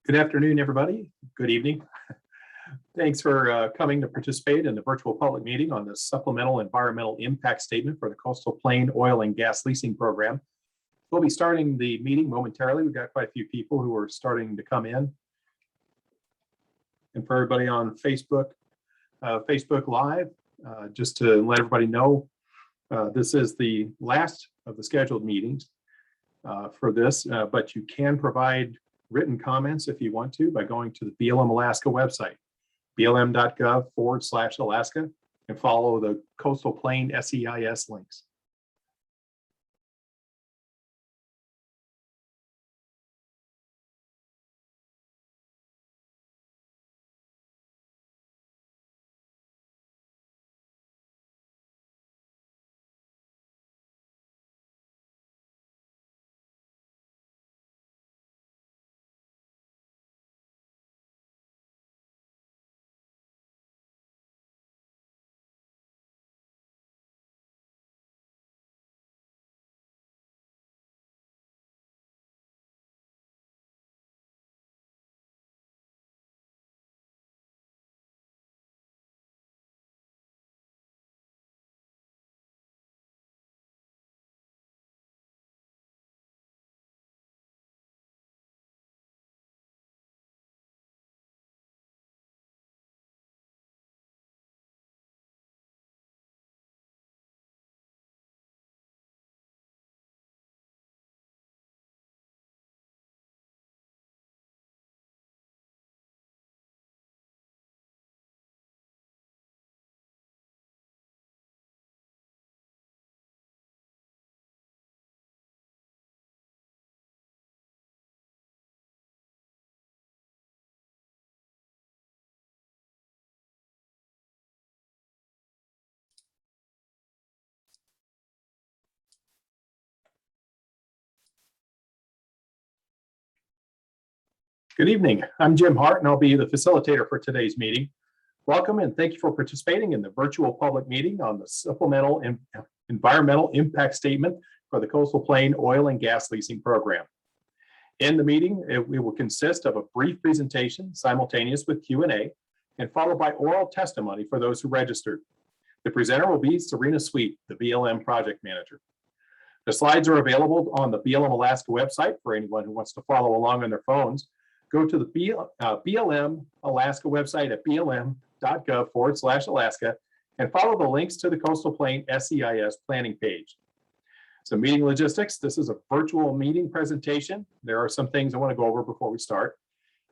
Good afternoon, everybody. Good evening. Thanks for coming to participate in the virtual public meeting on the Supplemental Environmental Impact Statement for the Coastal Plain Oil and Gas Leasing Program. We'll be starting the meeting momentarily. We've got quite a few people who are starting to come in. And for everybody on Facebook Live, just to let everybody know, this is the last of the scheduled meetings for this, but you can provide written comments if you want to by going to the BLM Alaska website, blm.gov/Alaska, and follow the Coastal Plain SEIS links. Good evening. I'm Jim Hart, and I'll be the facilitator for today's meeting. Welcome, and thank you for participating in the virtual public meeting on the Supplemental Environmental Impact Statement for the Coastal Plain Oil and Gas Leasing Program. In the meeting, it will consist of a brief presentation simultaneous with Q&A and followed by oral testimony for those who registered. The presenter will be Serena Sweet, the BLM project manager. The slides are available on the BLM Alaska website for anyone who wants to follow along on their phones. Go to the BLM Alaska website at blm.gov/Alaska and follow the links to the Coastal Plain SEIS planning page. So meeting logistics, this is a virtual meeting presentation. There are some things I want to go over before we start.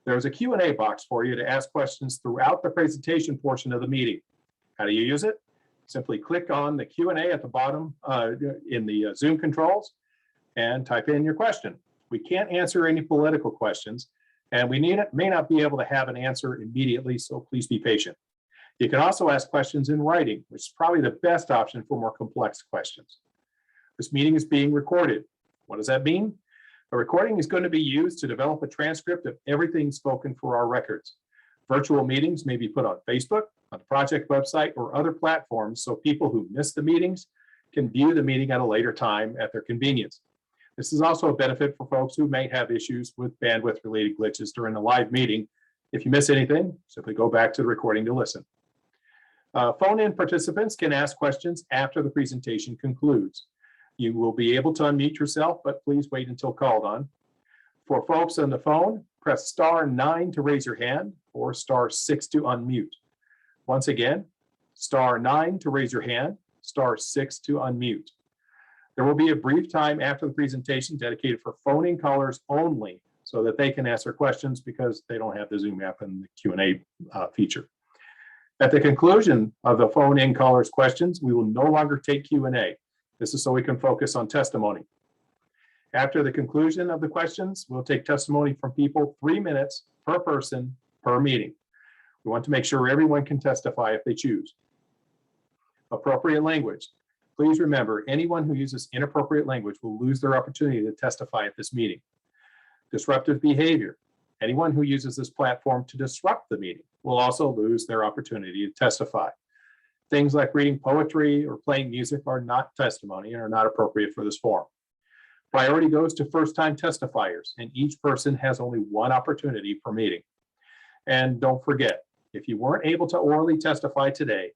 There's a Q&A box for you to ask questions throughout the presentation portion of the meeting. How do you use it? Simply click on the Q&A at the bottom in the Zoom controls and type in your question. We can't answer any political questions, and we may not be able to have an answer immediately, so please be patient. You can also ask questions in writing, which is probably the best option for more complex questions. This meeting is being recorded. What does that mean? A recording is going to be used to develop a transcript of everything spoken for our records. Virtual meetings may be put on Facebook, on the project website, or other platforms so people who miss the meetings can view the meeting at a later time at their convenience. This is also a benefit for folks who may have issues with bandwidth-related glitches during the live meeting. If you miss anything, simply go back to the recording to listen. Phone-in participants can ask questions after the presentation concludes. You will be able to unmute yourself, but please wait until called on. For folks on the phone, press *9 to raise your hand or *6 to unmute. Once again, *9 to raise your hand, *6 to unmute. There will be a brief time after the presentation dedicated for phone-in callers only so that they can ask their questions because they don't have the Zoom app and the Q&A feature. At the conclusion of the phone-in callers' questions, we will no longer take Q&A. This is so we can focus on testimony. After the conclusion of the questions, we'll take testimony from people 3 minutes per person per meeting. We want to make sure everyone can testify if they choose. Appropriate language. Please remember, anyone who uses inappropriate language will lose their opportunity to testify at this meeting. Disruptive behavior. Anyone who uses this platform to disrupt the meeting will also lose their opportunity to testify. Things like reading poetry or playing music are not testimony and are not appropriate for this forum. Priority goes to first-time testifiers, and each person has only one opportunity per meeting. And don't forget, if you weren't able to orally testify today,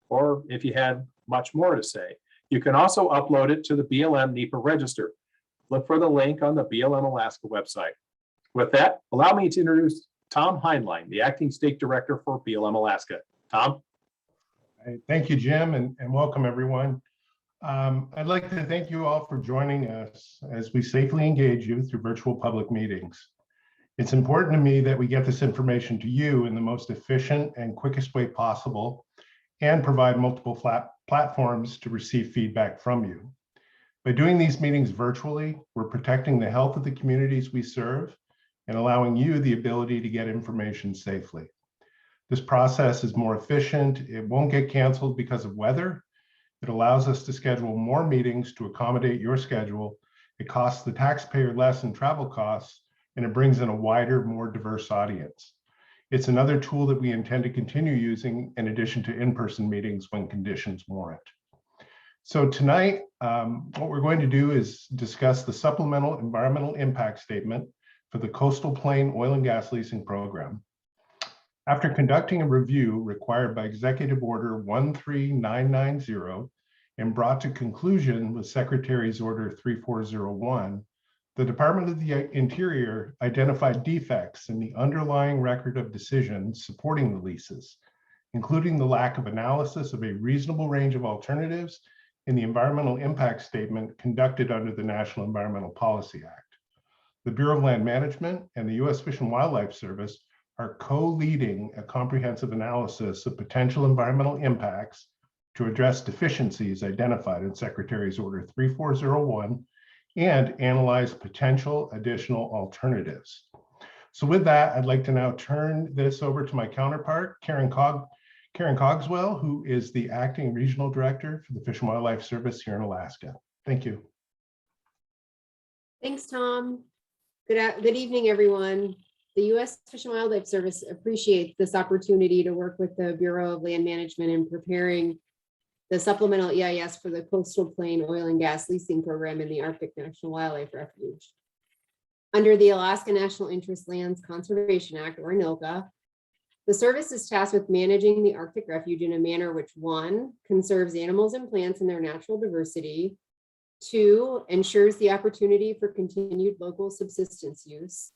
or if you had much more to say, you can also upload it to the BLM NEPA register. Look for the link on the BLM Alaska website. With that, allow me to introduce Tom Heinlein, the Acting State Director for BLM Alaska. Tom? Thank you, Jim, and welcome everyone. I'd like to thank you all for joining us as we safely engage you through virtual public meetings. It's important to me that we get this information to you in the most efficient and quickest way possible and provide multiple platforms to receive feedback from you. By doing these meetings virtually, we're protecting the health of the communities we serve and allowing you the ability to get information safely. This process is more efficient. It won't get canceled because of weather. It allows us to schedule more meetings to accommodate your schedule. It costs the taxpayer less in travel costs, and it brings in a wider, more diverse audience. It's another tool that we intend to continue using in addition to in-person meetings when conditions warrant. So tonight, what we're going to do is discuss the Supplemental Environmental Impact Statement for the Coastal Plain Oil and Gas Leasing Program. After conducting a review required by Executive Order 13990 and brought to conclusion with Secretary's Order 3401, the Department of the Interior identified defects in the underlying record of decisions supporting the leases, including the lack of analysis of a reasonable range of alternatives in the environmental impact statement conducted under the National Environmental Policy Act. The Bureau of Land Management and the U.S. Fish and Wildlife Service are co-leading a comprehensive analysis of potential environmental impacts to address deficiencies identified in Secretary's Order 3401 and analyze potential additional alternatives. So with that, I'd like to now turn this over to my counterpart, Karen Cogswell, who is the Acting Regional Director for the Fish and Wildlife Service here in Alaska. Thank you. Thanks, Tom. Good evening, everyone. The U.S. Fish and Wildlife Service appreciates this opportunity to work with the Bureau of Land Management in preparing the supplemental EIS for the Coastal Plain Oil and Gas Leasing Program in the Arctic National Wildlife Refuge. Under the Alaska National Interest Lands Conservation Act, or ANILCA, the service is tasked with managing the Arctic Refuge in a manner which, 1, conserves animals and plants in their natural diversity, 2, ensures the opportunity for continued local subsistence use,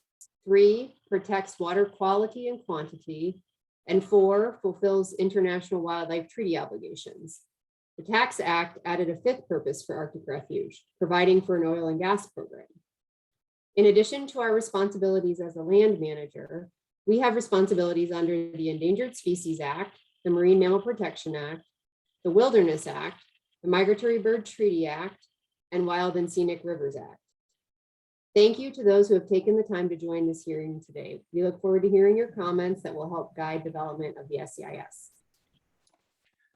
3, protects water quality and quantity, and 4, fulfills international wildlife treaty obligations. The Tax Act added a 5th purpose for Arctic Refuge, providing for an oil and gas program. In addition to our responsibilities as a land manager, we have responsibilities under the Endangered Species Act, the Marine Mammal Protection Act, the Wilderness Act, the Migratory Bird Treaty Act, and Wild and Scenic Rivers Act. Thank you to those who have taken the time to join this hearing today. We look forward to hearing your comments that will help guide development of the SEIS.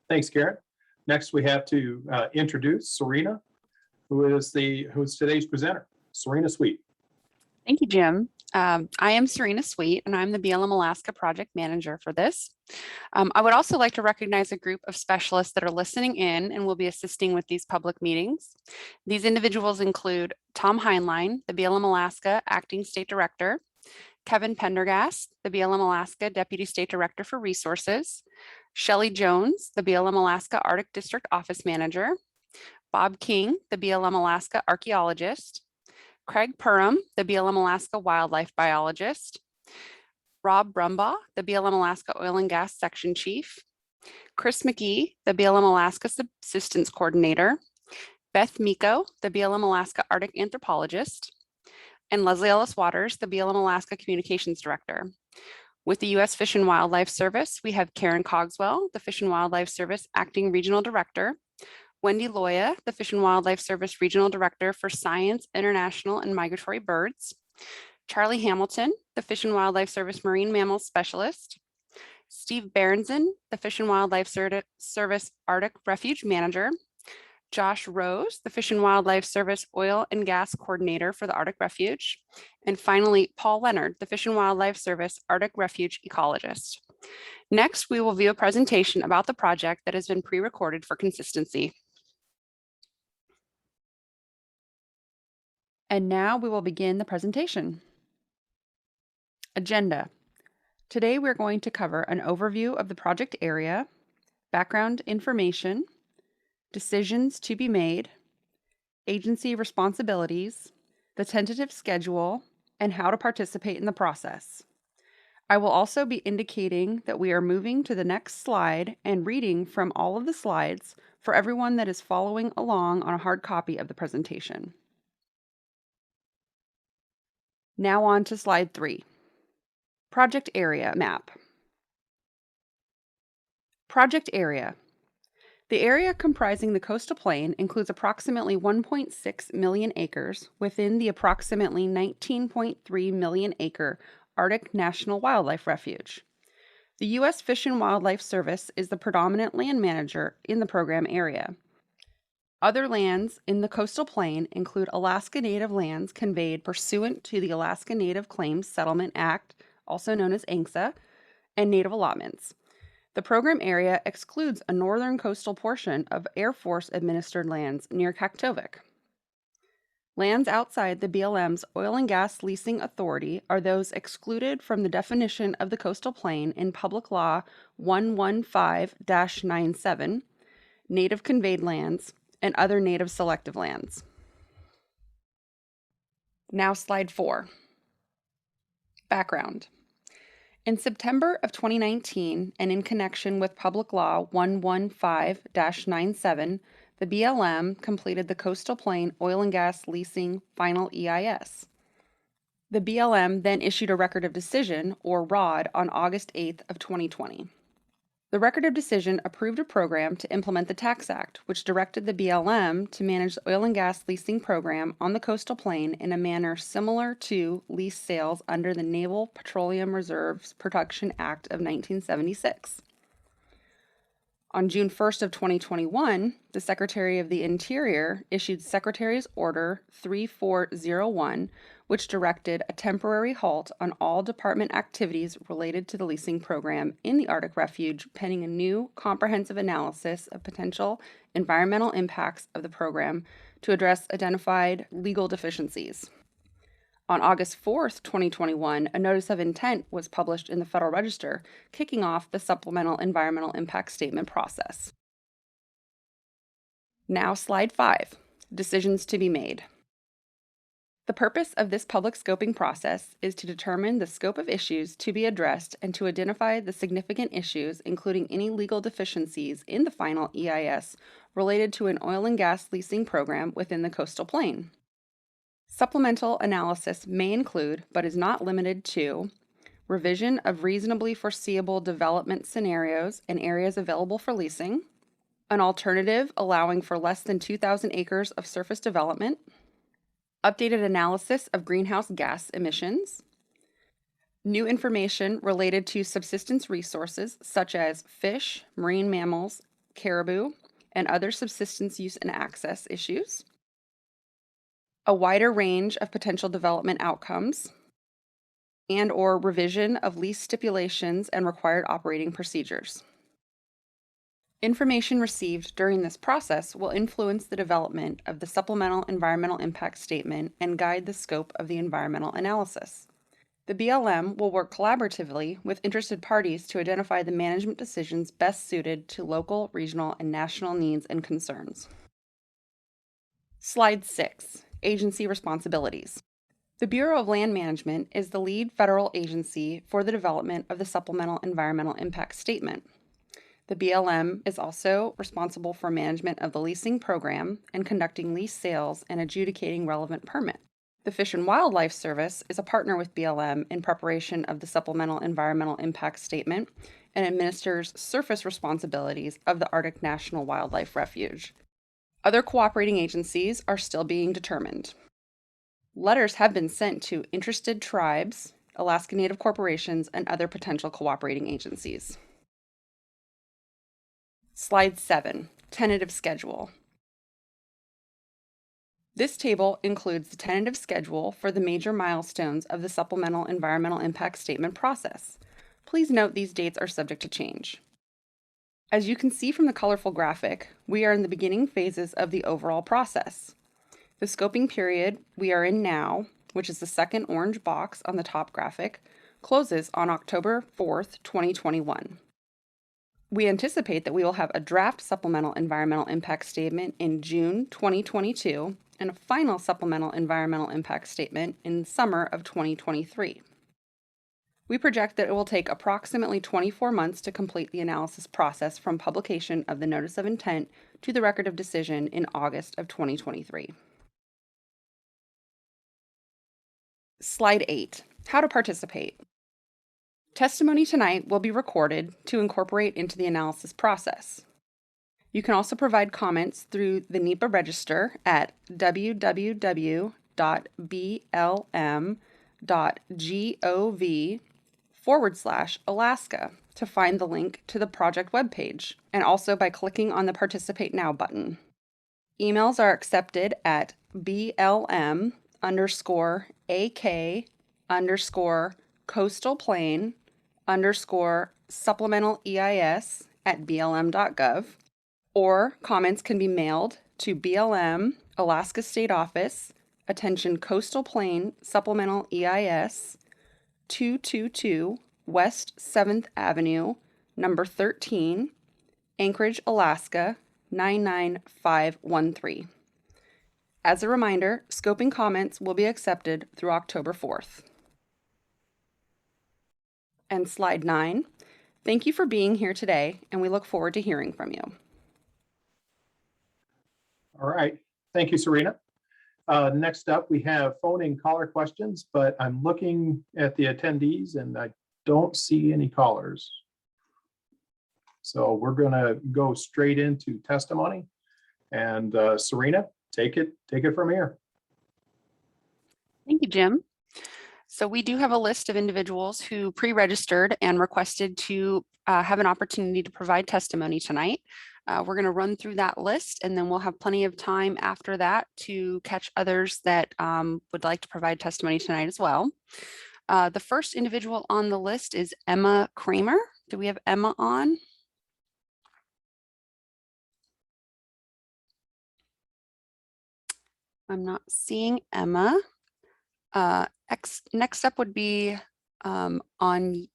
Thanks, Karen. Next, we have to introduce Serena, who's today's presenter. Serena Sweet. Thank you, Jim. I am Serena Sweet, and I'm the BLM Alaska project manager for this. I would also like to recognize a group of specialists that are listening in and will be assisting with these public meetings. These individuals include Tom Heinlein, the BLM Alaska Acting State Director, Kevin Pendergast, the BLM Alaska Deputy State Director for Resources, Shelley Jones, the BLM Alaska Arctic District Office Manager, Bob King, the BLM Alaska Archaeologist, Craig Parham, the BLM Alaska Wildlife Biologist, Rob Brumbaugh, the BLM Alaska Oil and Gas Section Chief, Chris McGee, the BLM Alaska Subsistence Coordinator, Beth Miko, the BLM Alaska Arctic Anthropologist, and Leslie Ellis Waters, the BLM Alaska Communications Director. With the U.S. Fish and Wildlife Service, we have Karen Cogswell, the Fish and Wildlife Service Acting Regional Director, Wendy Loya, the Fish and Wildlife Service Regional Director for Science, International, and Migratory Birds, Charlie Hamilton, the Fish and Wildlife Service Marine Mammal Specialist, Steve Berenson, the Fish and Wildlife Service Arctic Refuge Manager, Josh Rose, the Fish and Wildlife Service Oil and Gas Coordinator for the Arctic Refuge, and finally, Paul Leonard, the Fish and Wildlife Service Arctic Refuge Ecologist. Next, we will view a presentation about the project that has been pre-recorded for consistency. And now we will begin the presentation. Agenda. Today we're going to cover an overview of the project area, background information, decisions to be made, agency responsibilities, the tentative schedule, and how to participate in the process. I will also be indicating that we are moving to the next slide and reading from all of the slides for everyone that is following along on a hard copy of the presentation. Now on to slide 3. Project area map. Project area. The area comprising the coastal plain includes approximately 1.6 million acres within the approximately 19.3 million acre Arctic National Wildlife Refuge. The U.S. Fish and Wildlife Service is the predominant land manager in the program area. Other lands in the coastal plain include Alaska Native lands conveyed pursuant to the Alaska Native Claims Settlement Act, also known as ANCSA, and native allotments. The program area excludes a northern coastal portion of Air Force administered lands near Kaktovik. Lands outside the BLM's Oil and Gas Leasing Authority are those excluded from the definition of the coastal plain in Public Law 115-97, Native Conveyed Lands, and other Native Selective Lands. Now slide 4. Background. In September of 2019, and in connection with Public Law 115-97, the BLM completed the Coastal Plain Oil and Gas Leasing Final EIS. The BLM then issued a Record of Decision, or ROD, on August 8th of 2020. The Record of Decision approved a program to implement the Tax Act, which directed the BLM to manage the oil and gas leasing program on the coastal plain in a manner similar to lease sales under the Naval Petroleum Reserves Production Act of 1976. On June 1st of 2021, the Secretary of the Interior issued Secretary's Order 3401, which directed a temporary halt on all department activities related to the leasing program in the Arctic Refuge pending a new comprehensive analysis of potential environmental impacts of the program to address identified legal deficiencies. On August 4th, 2021, a Notice of Intent was published in the Federal Register, kicking off the Supplemental Environmental Impact Statement process. Now slide 5, Decisions to be made. The purpose of this public scoping process is to determine the scope of issues to be addressed and to identify the significant issues, including any legal deficiencies in the final EIS related to an oil and gas leasing program within the coastal plain. Supplemental analysis may include, but is not limited to, revision of reasonably foreseeable development scenarios and areas available for leasing, an alternative allowing for less than 2,000 acres of surface development, updated analysis of greenhouse gas emissions, new information related to subsistence resources such as fish, marine mammals, caribou, and other subsistence use and access issues, a wider range of potential development outcomes, and/or revision of lease stipulations and required operating procedures. Information received during this process will influence the development of the Supplemental Environmental Impact Statement and guide the scope of the environmental analysis. The BLM will work collaboratively with interested parties to identify the management decisions best suited to local, regional, and national needs and concerns. Slide 6. Agency responsibilities. The Bureau of Land Management is the lead federal agency for the development of the Supplemental Environmental Impact Statement. The BLM is also responsible for management of the leasing program and conducting lease sales and adjudicating relevant permits. The Fish and Wildlife Service is a partner with BLM in preparation of the Supplemental Environmental Impact Statement and administers surface responsibilities of the Arctic National Wildlife Refuge. Other cooperating agencies are still being determined. Letters have been sent to interested tribes, Alaska Native corporations, and other potential cooperating agencies. Slide 7, Tentative Schedule. This table includes the tentative schedule for the major milestones of the Supplemental Environmental Impact Statement process. Please note these dates are subject to change. As you can see from the colorful graphic, we are in the beginning phases of the overall process. The scoping period we are in now, which is the second orange box on the top graphic, closes on October 4th, 2021. We anticipate that we will have a draft supplemental environmental impact statement in June 2022 and a final supplemental environmental impact statement in summer of 2023. We project that it will take approximately 24 months to complete the analysis process from publication of the notice of intent to the record of decision in August of 2023. Slide 8, how to participate. Testimony tonight will be recorded to incorporate into the analysis process. You can also provide comments through the NEPA register at www.blm.gov/Alaska to find the link to the project webpage, and also by clicking on the Participate Now button. Emails are accepted at BLM_AK_coastalplain_supplemental EIS at blm.gov, or comments can be mailed to BLM, Alaska State Office, attention Coastal Plain Supplemental EIS, 222 West 7th Avenue, number 13, Anchorage, Alaska, 99513. As a reminder, scoping comments will be accepted through October 4th. And slide 9, thank you for being here today, and we look forward to hearing from you. All right, thank you, Serena. Next up, we have phone and caller questions, but I'm looking at the attendees and I don't see any callers. So we're gonna go straight into testimony. And Serena, take it from here. Thank you, Jim. So we do have a list of individuals who pre-registered and requested to have an opportunity to provide testimony tonight. We're going to run through that list, and then we'll have plenty of time after that to catch others that would like to provide testimony tonight as well. The first individual on the list is Emma Kramer. Do we have Emma on? I'm not seeing Emma. Next up would be on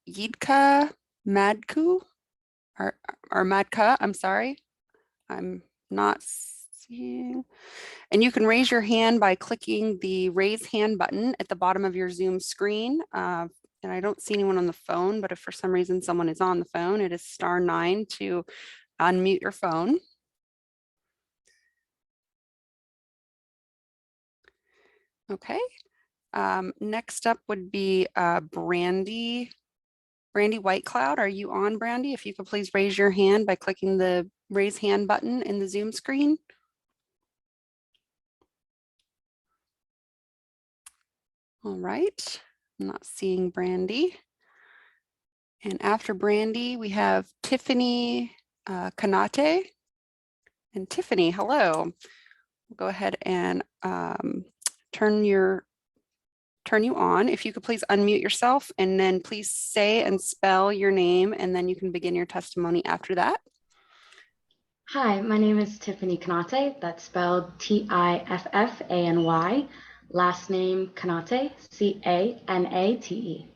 Yidka Madku, or Madka, I'm sorry. I'm not seeing. And you can raise your hand by clicking the raise hand button at the bottom of your Zoom screen. And I don't see anyone on the phone, but if for some reason someone is on the phone, it is *9 to unmute your phone. Okay. Next up would be Brandy Whitecloud. Are you on, Brandy? If you could please raise your hand by clicking the raise hand button in the Zoom screen. All right, I'm not seeing Brandy. And after Brandy, we have Tiffany Kanate. And Tiffany, hello. We'll go ahead and turn you on. If you could please unmute yourself and then please say and spell your name, and then you can begin your testimony after that. Hi, my name is Tiffany Kanate. That's spelled Tiffany. Last name Kanate, Canate.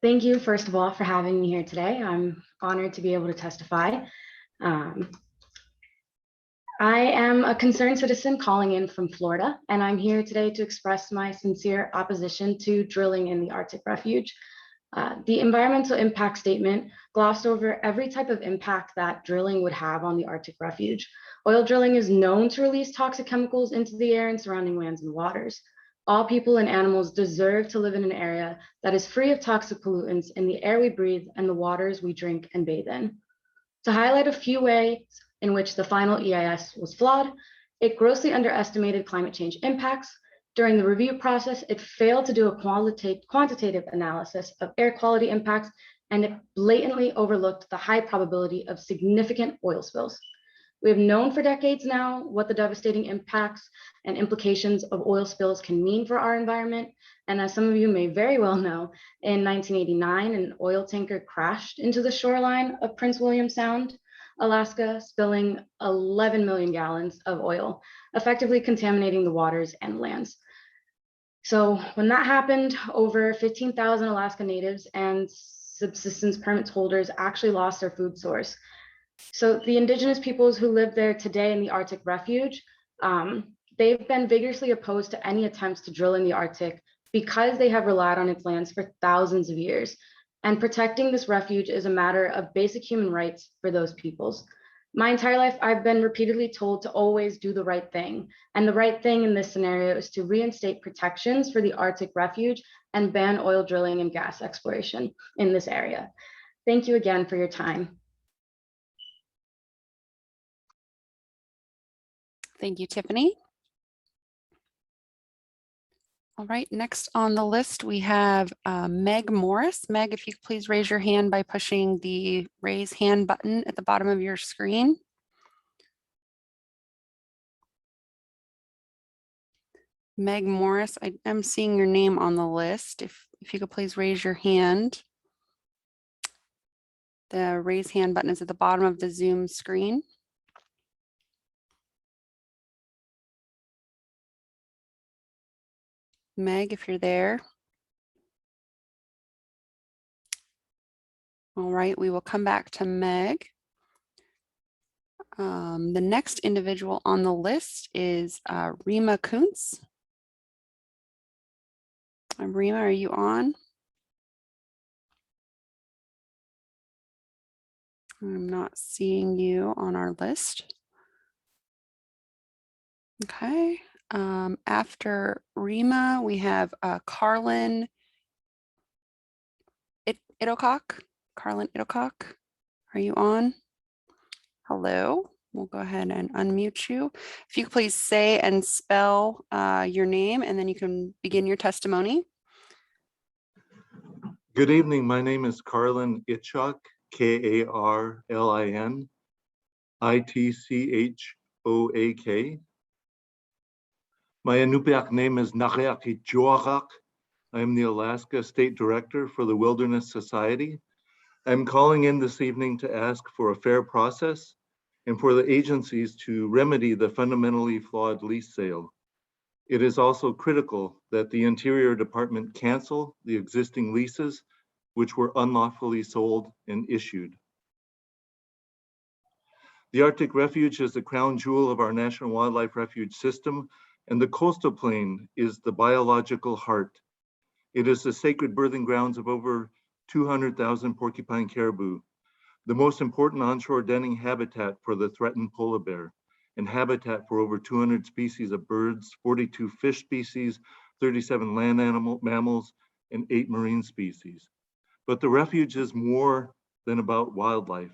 Thank you, first of all, for having me here today. I'm honored to be able to testify. I am a concerned citizen calling in from Florida, and I'm here today to express my sincere opposition to drilling in the Arctic Refuge. The environmental impact statement glossed over every type of impact that drilling would have on the Arctic Refuge. Oil drilling is known to release toxic chemicals into the air and surrounding lands and waters. All people and animals deserve to live in an area that is free of toxic pollutants in the air we breathe and the waters we drink and bathe in. To highlight a few ways in which the final EIS was flawed, it grossly underestimated climate change impacts. During the review process, it failed to do a quantitative analysis of air quality impacts, and it blatantly overlooked the high probability of significant oil spills. We have known for decades now what the devastating impacts and implications of oil spills can mean for our environment. And as some of you may very well know, in 1989, an oil tanker crashed into the shoreline of Prince William Sound. Alaska, spilling 11 million gallons of oil, effectively contaminating the waters and lands. So when that happened, over 15,000 Alaska Natives and subsistence permits holders actually lost their food source. So the indigenous peoples who live there today in the Arctic Refuge, they've been vigorously opposed to any attempts to drill in the Arctic because they have relied on its lands for thousands of years. And protecting this refuge is a matter of basic human rights for those peoples. My entire life, I've been repeatedly told to always do the right thing. And the right thing in this scenario is to reinstate protections for the Arctic Refuge and ban oil drilling and gas exploration in this area. Thank you again for your time. Thank you, Tiffany. All right, next on the list, we have Meg Morris. Meg, if you could please raise your hand by pushing the raise hand button at the bottom of your screen. Meg Morris, I am seeing your name on the list. If you could please raise your hand. The raise hand button is at the bottom of the Zoom screen. Meg, if you're there. All right, we will come back to Meg. The next individual on the list is Rima Kuntz. Rima, are you on? I'm not seeing you on our list. Okay. After Rima, we have Carlin Idocock. Carlin Idocock, are you on? Hello. We'll go ahead and unmute you. If you could please say and spell your name, and then you can begin your testimony. Good evening. My name is Carlin Itchok, Karlin Itchoak. My Inupiaq name is Naqiaq Joachak. I am the Alaska State Director for the Wilderness Society. I'm calling in this evening to ask for a fair process and for the agencies to remedy the fundamentally flawed lease sale. It is also critical that the Interior Department cancel the existing leases which were unlawfully sold and issued. The Arctic Refuge is the crown jewel of our National Wildlife Refuge system, and the coastal plain is the biological heart. It is the sacred birthing grounds of over 200,000 porcupine caribou, the most important onshore denning habitat for the threatened polar bear, and habitat for over 200 species of birds, 42 fish species, 37 land mammals, and 8 marine species. But the refuge is more than about wildlife.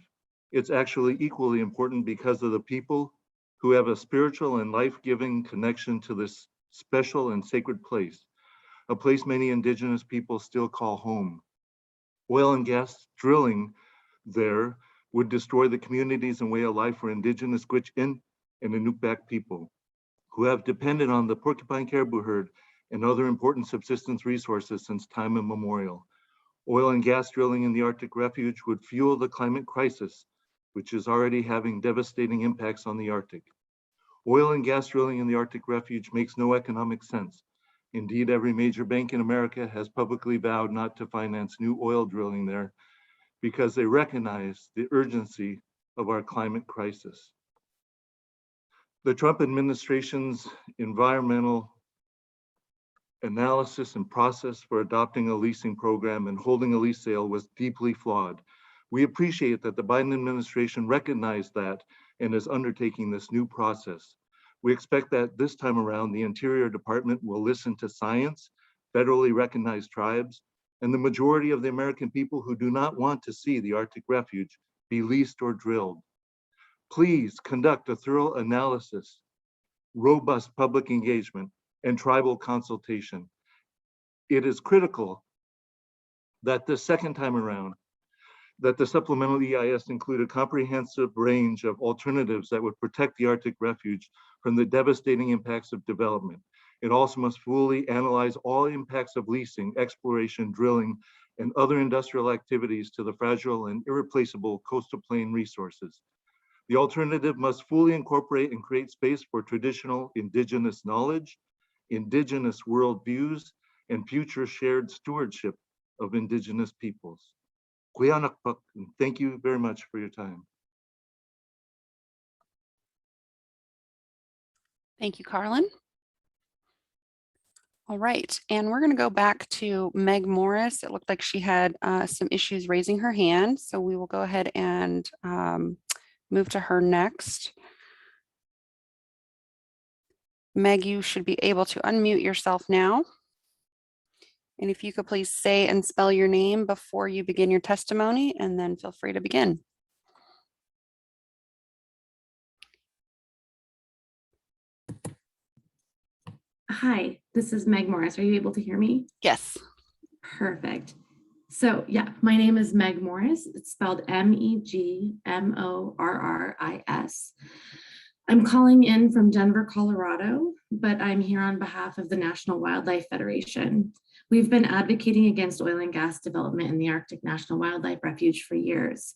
It's actually equally important because of the people who have a spiritual and life-giving connection to this special and sacred place, a place many indigenous people still call home. Oil and gas drilling there would destroy the communities and way of life for indigenous Gwich'in and Inupiaq people who have depended on the porcupine caribou herd and other important subsistence resources since time immemorial. Oil and gas drilling in the Arctic Refuge would fuel the climate crisis, which is already having devastating impacts on the Arctic. Oil and gas drilling in the Arctic Refuge makes no economic sense. Indeed, every major bank in America has publicly vowed not to finance new oil drilling there because they recognize the urgency of our climate crisis. The Trump administration's environmental analysis and process for adopting a leasing program and holding a lease sale was deeply flawed. We appreciate that the Biden administration recognized that and is undertaking this new process. We expect that this time around, the Interior Department will listen to science, federally recognized tribes, and the majority of the American people who do not want to see the Arctic Refuge be leased or drilled. Please conduct a thorough analysis, robust public engagement, and tribal consultation. It is critical that the second time around, that the supplemental EIS include a comprehensive range of alternatives that would protect the Arctic Refuge from the devastating impacts of development. It also must fully analyze all impacts of leasing, exploration, drilling, and other industrial activities to the fragile and irreplaceable coastal plain resources. The alternative must fully incorporate and create space for traditional Indigenous knowledge, Indigenous worldviews, and future shared stewardship of Indigenous peoples. Kuyanakpak, and thank you very much for your time. Thank you, Carlin. All right, and we're going to go back to Meg Morris. It looked like she had some issues raising her hand, so we will go ahead and move to her next. Meg, you should be able to unmute yourself now. And if you could please say and spell your name before you begin your testimony, and then feel free to begin. Hi, this is Meg Morris. Are you able to hear me? Yes. Perfect. So yeah, my name is Meg Morris. It's spelled M-E-G-M-O-R-R-I-S. I'm calling in from Denver, Colorado, but I'm here on behalf of the National Wildlife Federation. We've been advocating against oil and gas development in the Arctic National Wildlife Refuge for years.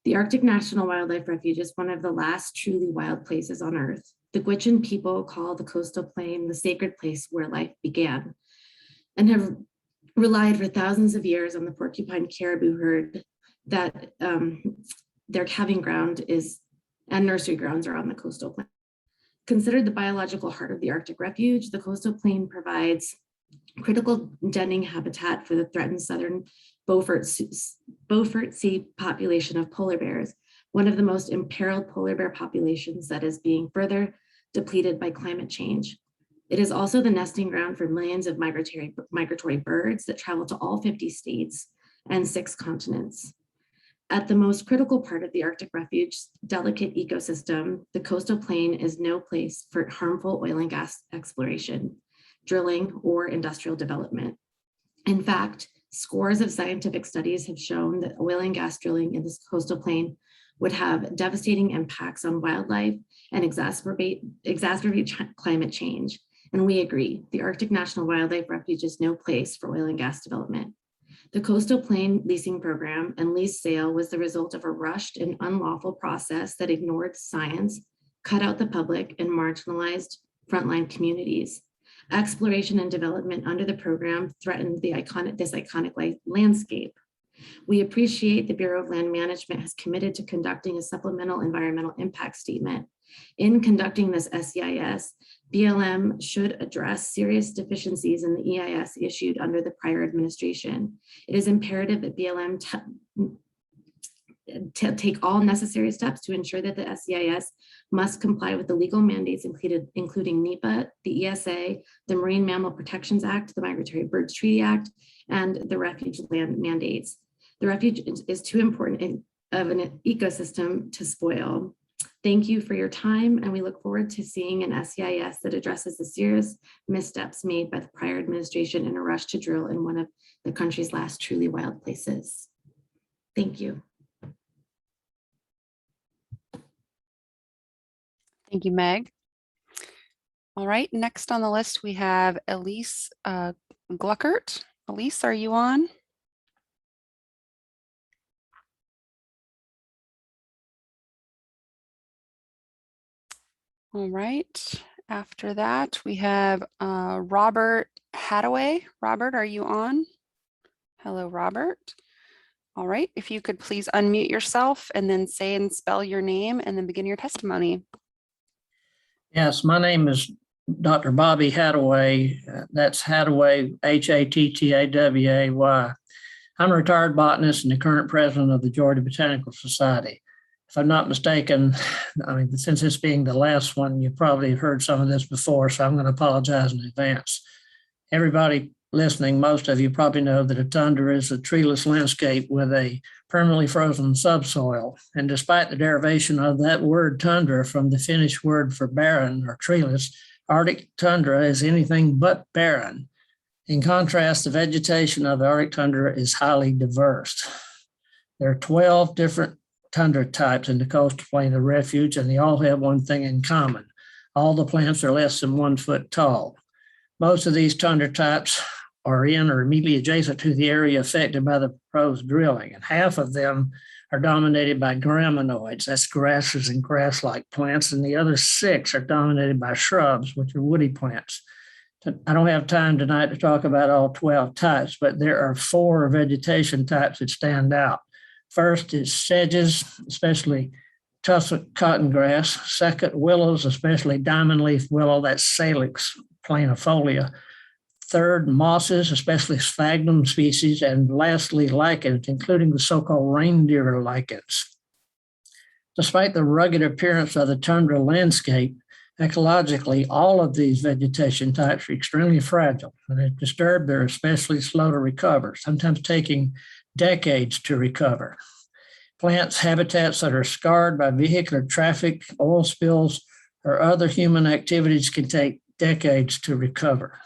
The Arctic National Wildlife Refuge is one of the last truly wild places on Earth. The Gwich'in people call the coastal plain the sacred place where life began, and have relied for thousands of years on the porcupine caribou herd that their calving ground is and nursery grounds are on the coastal plain. Considered the biological heart of the Arctic Refuge, the coastal plain provides critical denning habitat for the threatened southern Beaufort Sea population of polar bears, one of the most imperiled polar bear populations that is being further depleted by climate change. It is also the nesting ground for millions of migratory birds that travel to all 50 states and 6 continents. At the most critical part of the Arctic Refuge's delicate ecosystem, the coastal plain is no place for harmful oil and gas exploration, drilling, or industrial development. In fact, scores of scientific studies have shown that oil and gas drilling in this coastal plain would have devastating impacts on wildlife and exacerbate climate change. And we agree, the Arctic National Wildlife Refuge is no place for oil and gas development. The coastal plain leasing program and lease sale was the result of a rushed and unlawful process that ignored science, cut out the public, and marginalized frontline communities. Exploration and development under the program threatened this iconic landscape. We appreciate the Bureau of Land Management has committed to conducting a supplemental environmental impact statement. In conducting this SEIS, BLM should address serious deficiencies in the EIS issued under the prior administration. It is imperative that BLM take all necessary steps to ensure that the SEIS must comply with the legal mandates including NEPA, the ESA, the Marine Mammal Protections Act, the Migratory Birds Treaty Act, and the refuge land mandates. The refuge is too important of an ecosystem to spoil. Thank you for your time, and we look forward to seeing an SEIS that addresses the serious missteps made by the prior administration in a rush to drill in one of the country's last truly wild places. Thank you. Thank you, Meg. All right, next on the list, we have Elise Gluckert. Elise, are you on? All right, after that, we have Robert Hadaway. Robert, are you on? Hello, Robert. All right, if you could please unmute yourself and then say and spell your name and then begin your testimony. Yes, my name is Dr. Bobby Hadaway. That's Hadaway, H-A-T-T-A-W-A-Y. I'm a retired botanist and the current president of the Georgia Botanical Society. If I'm not mistaken, I mean, since this being the last one, you probably heard some of this before, so I'm going to apologize in advance. Everybody listening, most of you probably know that a tundra is a treeless landscape with a permanently frozen subsoil. And despite the derivation of that word tundra from the Finnish word for barren or treeless, Arctic tundra is anything but barren. In contrast, the vegetation of the Arctic tundra is highly diverse. There are 12 different tundra types in the coastal plain of refuge, and they all have one thing in common. All the plants are less than 1 foot tall. Most of these tundra types are in or immediately adjacent to the area affected by the proposed drilling, and half of them are dominated by graminoids, that's grasses and grass-like plants, and the other 6 are dominated by shrubs, which are woody plants. I don't have time tonight to talk about all 12 types, but there are 4 vegetation types that stand out. First is sedges, especially tussock cottongrass. Second, willows, especially diamond leaf willow, that's Salix planifolia. Third, mosses, especially sphagnum species. And lastly, lichens, including the so-called reindeer lichens. Despite the rugged appearance of the tundra landscape, ecologically, all of these vegetation types are extremely fragile. When they're disturbed, they're especially slow to recover, sometimes taking decades to recover. Plants, habitats that are scarred by vehicular traffic, oil spills, or other human activities can take decades to recover.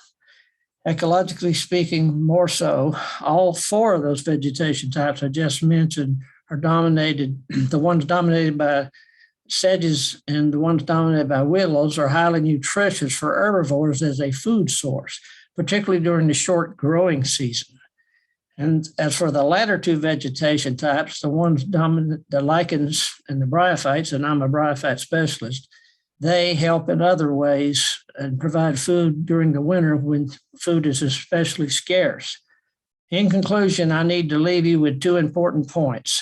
Ecologically speaking, more so, all 4 of those vegetation types I just mentioned are dominated, the ones dominated by sedges and the ones dominated by willows are highly nutritious for herbivores as a food source, particularly during the short growing season. And as for the latter 2 vegetation types, the ones dominant, the lichens and the bryophytes, and I'm a bryophyte specialist, they help in other ways and provide food during the winter when food is especially scarce. In conclusion, I need to leave you with 2 important points.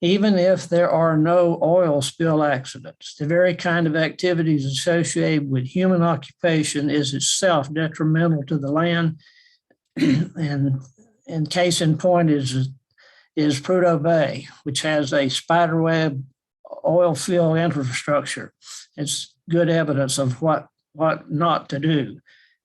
Even if there are no oil spill accidents, the very kind of activities associated with human occupation is itself detrimental to the land. And case in point is Prudhoe Bay, which has a spiderweb oil field infrastructure. It's good evidence of what not to do.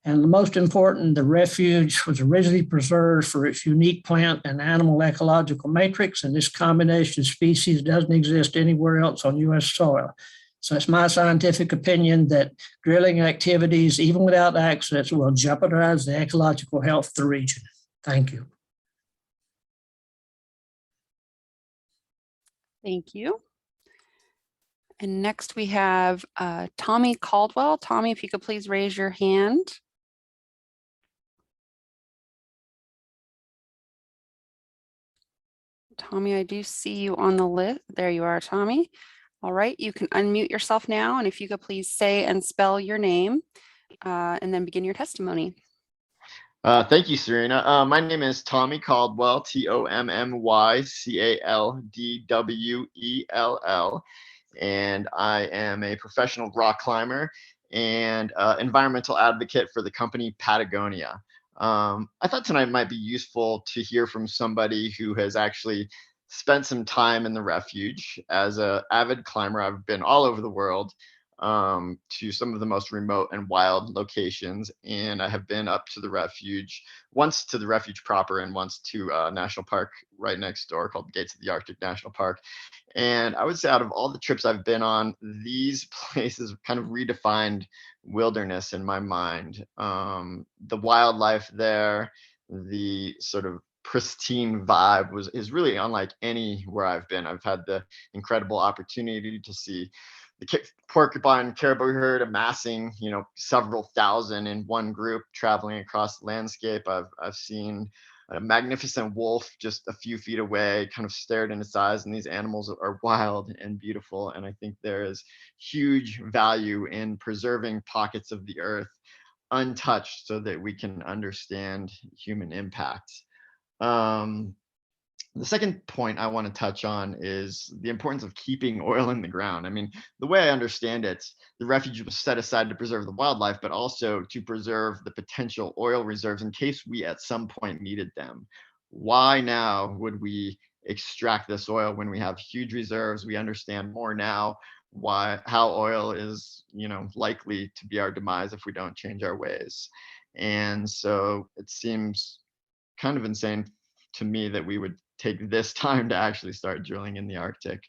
And the most important, the refuge was originally preserved for its unique plant and animal ecological matrix, and this combination of species doesn't exist anywhere else on U.S. soil. So it's my scientific opinion that drilling activities, even without access, will jeopardize the ecological health of the region. Thank you. Thank you. And next we have Tommy Caldwell. Tommy, if you could please raise your hand. Tommy, I do see you on the list. There you are, Tommy. All right, you can unmute yourself now. And if you could please say and spell your name and then begin your testimony. Thank you, Serena. My name is Tommy Caldwell, TommyCaldwell, and I am a professional rock climber and environmental advocate for the company Patagonia. I thought tonight might be useful to hear from somebody who has actually spent some time in the refuge. As an avid climber, I've been all over the world to some of the most remote and wild locations, and I have been up to the refuge, once to the refuge proper and once to a national park right next door called the Gates of the Arctic National Park. And I would say out of all the trips I've been on, these places kind of redefined wilderness in my mind. The wildlife there, the sort of pristine vibe is really unlike anywhere I've been. I've had the incredible opportunity to see the porcupine caribou herd amassing, several thousand in one group traveling across the landscape. I've seen a magnificent wolf just a few feet away, kind of stared in its eyes, and these animals are wild and beautiful. And I think there is huge value in preserving pockets of the earth untouched so that we can understand human impacts. The second point I want to touch on is the importance of keeping oil in the ground. I mean, the way I understand it, the refuge was set aside to preserve the wildlife, but also to preserve the potential oil reserves in case we at some point needed them. Why now would we extract this oil when we have huge reserves? We understand more now how oil is, likely to be our demise if we don't change our ways. And so it seems kind of insane to me that we would take this time to actually start drilling in the Arctic.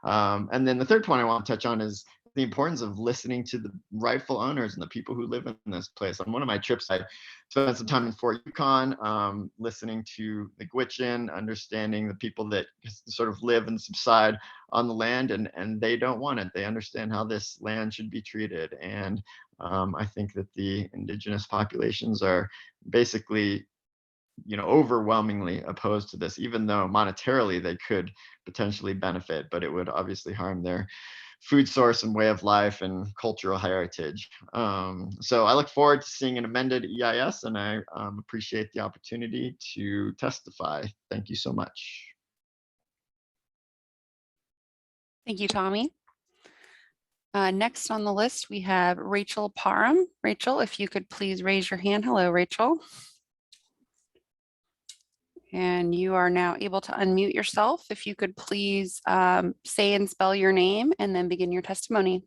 And then the third point I want to touch on is the importance of listening to the rightful owners and the people who live in this place. On one of my trips, I spent some time in Fort Yukon, listening to the Gwich'in, understanding the people that sort of live and subside on the land, and they don't want it. They understand how this land should be treated. And I think that the indigenous populations are basically overwhelmingly opposed to this, even though monetarily they could potentially benefit, but it would obviously harm their food source and way of life and cultural heritage. So I look forward to seeing an amended EIS, and I appreciate the opportunity to testify. Thank you so much. Thank you, Tommy. Next on the list, we have Rachel Parham. Rachel, if you could please raise your hand. Hello, Rachel. And you are now able to unmute yourself. If you could please say and spell your name and then begin your testimony.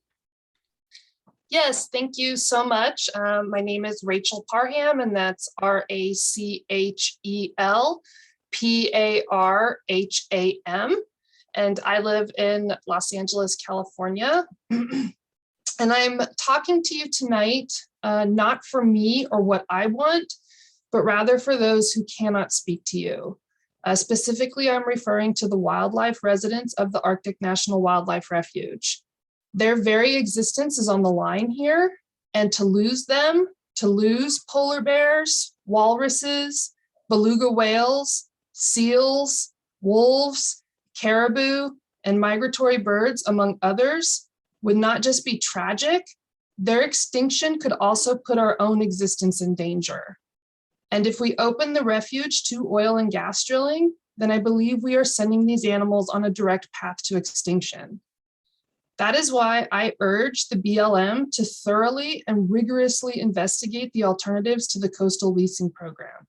Yes, thank you so much. My name is Rachel Parham, and that's RACHEL PARHAM. And I live in Los Angeles, California. And I'm talking to you tonight, not for me or what I want, but rather for those who cannot speak to you. Specifically, I'm referring to the wildlife residents of the Arctic National Wildlife Refuge. Their very existence is on the line here, and to lose them, to lose polar bears, walruses, beluga whales, seals, wolves, caribou, and migratory birds, among others, would not just be tragic, their extinction could also put our own existence in danger. And if we open the refuge to oil and gas drilling, then I believe we are sending these animals on a direct path to extinction. That is why I urge the BLM to thoroughly and rigorously investigate the alternatives to the coastal leasing program.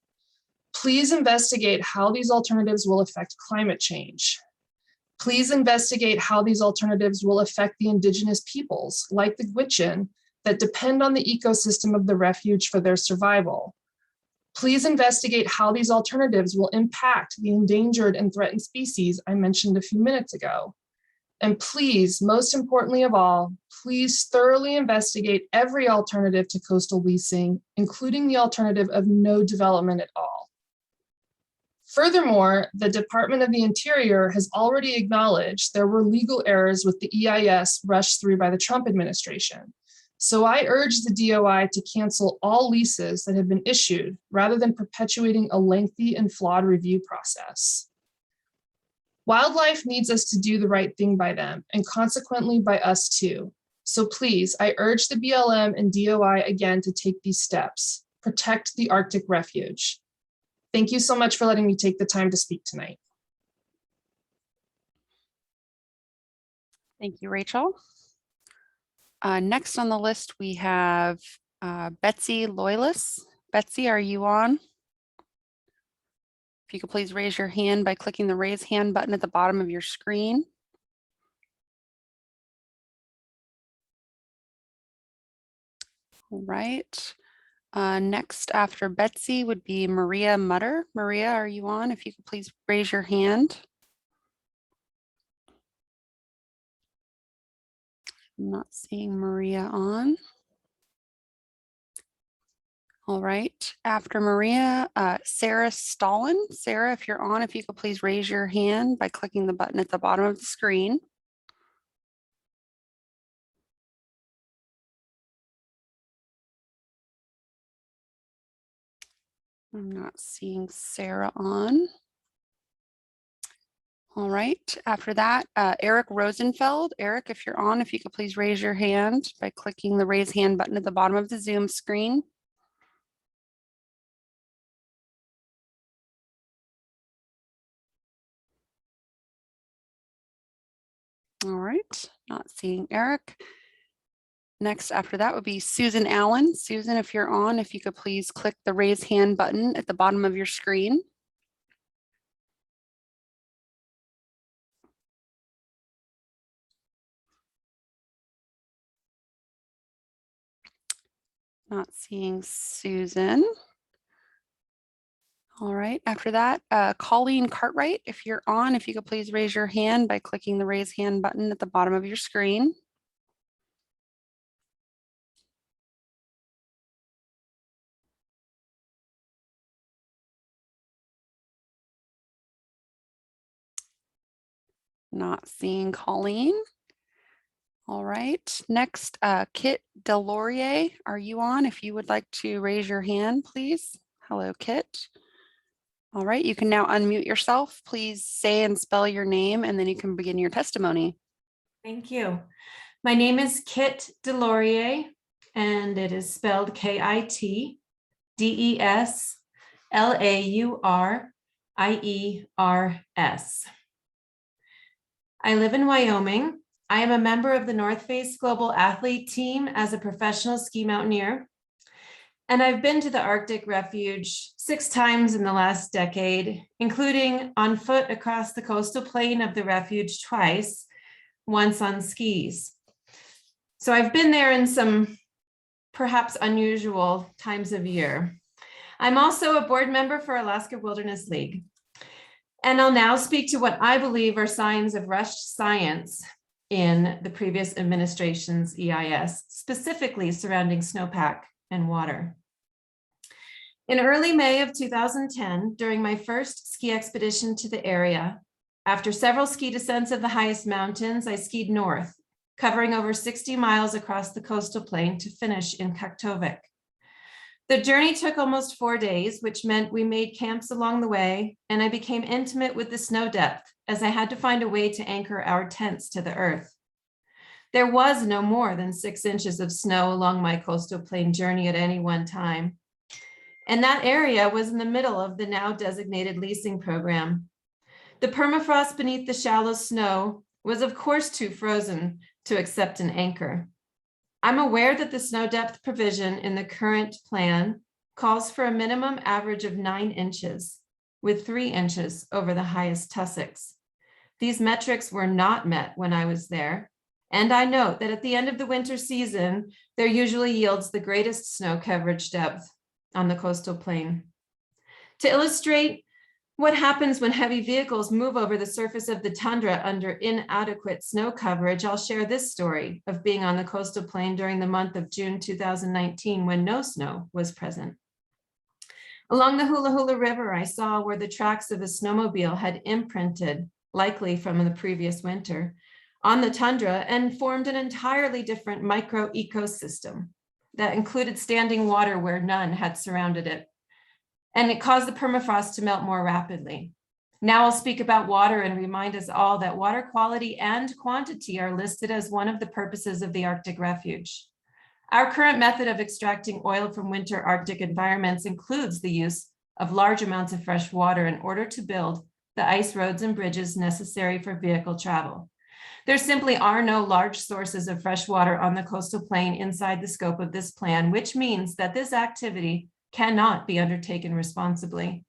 Please investigate how these alternatives will affect climate change. Please investigate how these alternatives will affect the indigenous peoples, like the Gwich'in, that depend on the ecosystem of the refuge for their survival. Please investigate how these alternatives will impact the endangered and threatened species I mentioned a few minutes ago. And please, most importantly of all, please thoroughly investigate every alternative to coastal leasing, including the alternative of no development at all. Furthermore, the Department of the Interior has already acknowledged there were legal errors with the EIS rushed through by the Trump administration. So I urge the DOI to cancel all leases that have been issued rather than perpetuating a lengthy and flawed review process. Wildlife needs us to do the right thing by them, and consequently by us too. So please, I urge the BLM and DOI again to take these steps. Protect the Arctic Refuge. Thank you so much for letting me take the time to speak tonight. Thank you, Rachel. Next on the list, we have Betsy Loylis. Betsy, are you on? If you could please raise your hand by clicking the raise hand button at the bottom of your screen. All right. Next after Betsy would be Maria Mutter. Maria, are you on? If you could please raise your hand. I'm not seeing Maria on. All right, after Maria, Sarah Stalin. Sarah, if you're on, if you could please raise your hand by clicking the button at the bottom of the screen. I'm not seeing Sarah on. All right, after that, Eric Rosenfeld. Eric, if you're on, if you could please raise your hand by clicking the raise hand button at the bottom of the Zoom screen. All right, not seeing Eric. Next after that would be Susan Allen. Susan, if you're on, if you could please click the raise hand button at the bottom of your screen. Not seeing Susan. All right, after that, Colleen Cartwright, if you're on, if you could please raise your hand by clicking the raise hand button at the bottom of your screen. Not seeing Colleen. All right, next, Kit DeLaurier, are you on? If you would like to raise your hand, please. Hello, Kit. All right, you can now unmute yourself. Please say and spell your name, and then you can begin your testimony. Thank you. My name is Kit DeLaurier, and it is spelled KITDESLAURIERS. I live in Wyoming. I am a member of the North Face Global Athlete Team as a professional ski mountaineer. And I've been to the Arctic Refuge 6 times in the last decade, including on foot across the coastal plain of the refuge twice, once on skis. So I've been there in some perhaps unusual times of year. I'm also a board member for Alaska Wilderness League. And I'll now speak to what I believe are signs of rushed science in the previous administration's EIS, specifically surrounding snowpack and water. In early May of 2010, during my first ski expedition to the area, after several ski descents of the highest mountains, I skied north, covering over 60 miles across the coastal plain to finish in Kaktovik. The journey took almost 4 days, which meant we made camps along the way, and I became intimate with the snow depth as I had to find a way to anchor our tents to the earth. There was no more than 6 inches of snow along my coastal plain journey at any one time. And that area was in the middle of the now designated leasing program. The permafrost beneath the shallow snow was of course too frozen to accept an anchor. I'm aware that the snow depth provision in the current plan calls for a minimum average of 9 inches, with 3 inches over the highest tussocks. These metrics were not met when I was there, and I note that at the end of the winter season, there usually yields the greatest snow coverage depth on the coastal plain. To illustrate what happens when heavy vehicles move over the surface of the tundra under inadequate snow coverage, I'll share this story of being on the coastal plain during the month of June 2019 when no snow was present. Along the Hula Hula River, I saw where the tracks of a snowmobile had imprinted, likely from the previous winter, on the tundra and formed an entirely different micro ecosystem that included standing water where none had surrounded it. And it caused the permafrost to melt more rapidly. Now I'll speak about water and remind us all that water quality and quantity are listed as one of the purposes of the Arctic Refuge. Our current method of extracting oil from winter Arctic environments includes the use of large amounts of fresh water in order to build the ice roads and bridges necessary for vehicle travel. There simply are no large sources of fresh water on the coastal plain inside the scope of this plan, which means that this activity cannot be undertaken responsibly.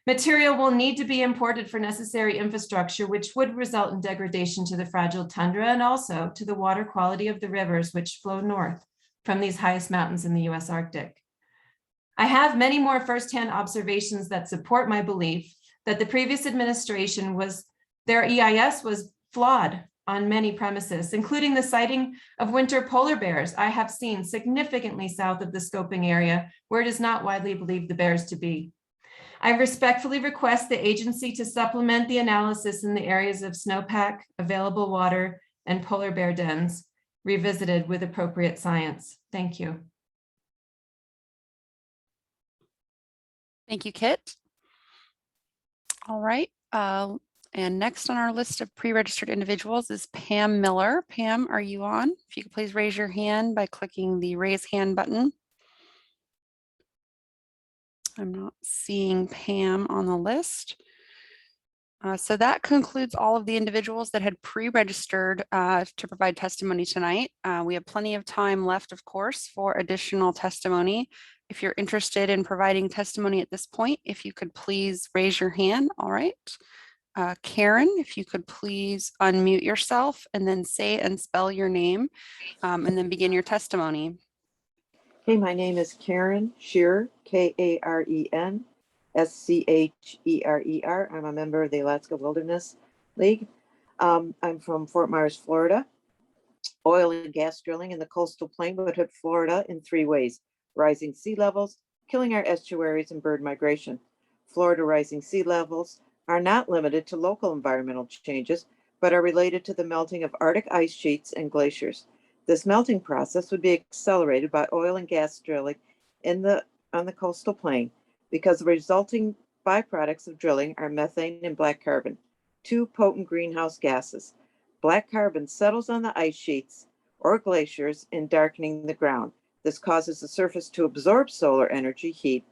Material will need to be imported for necessary infrastructure, which would result in degradation to the fragile tundra and also to the water quality of the rivers which flow north from these highest mountains in the US Arctic. I have many more firsthand observations that support my belief that the previous administration their EIS was flawed on many premises, including the sighting of winter polar bears I have seen significantly south of the scoping area where it is not widely believed the bears to be. I respectfully request the agency to supplement the analysis in the areas of snowpack, available water, and polar bear dens, revisited with appropriate science. Thank you. Thank you, Kit. All right. And next on our list of pre-registered individuals is Pam Miller. Pam, are you on? If you could please raise your hand by clicking the raise hand button. I'm not seeing Pam on the list. So that concludes all of the individuals that had pre-registered to provide testimony tonight. We have plenty of time left, of course, for additional testimony. If you're interested in providing testimony at this point, if you could please raise your hand. All right. Karen, if you could please unmute yourself and then say and spell your name and then begin your testimony. Okay, my name is Karen Shearer, Karen Scherer. I'm a member of the Alaska Wilderness League. I'm from Fort Myers, Florida. Oil and gas drilling in the coastal plain would hit Florida in 3 ways: rising sea levels, killing our estuaries, and bird migration. Florida rising sea levels are not limited to local environmental changes, but are related to the melting of Arctic ice sheets and glaciers. This melting process would be accelerated by oil and gas drilling on the coastal plain because the resulting byproducts of drilling are methane and black carbon, two potent greenhouse gases. Black carbon settles on the ice sheets or glaciers in darkening the ground. This causes the surface to absorb solar energy heat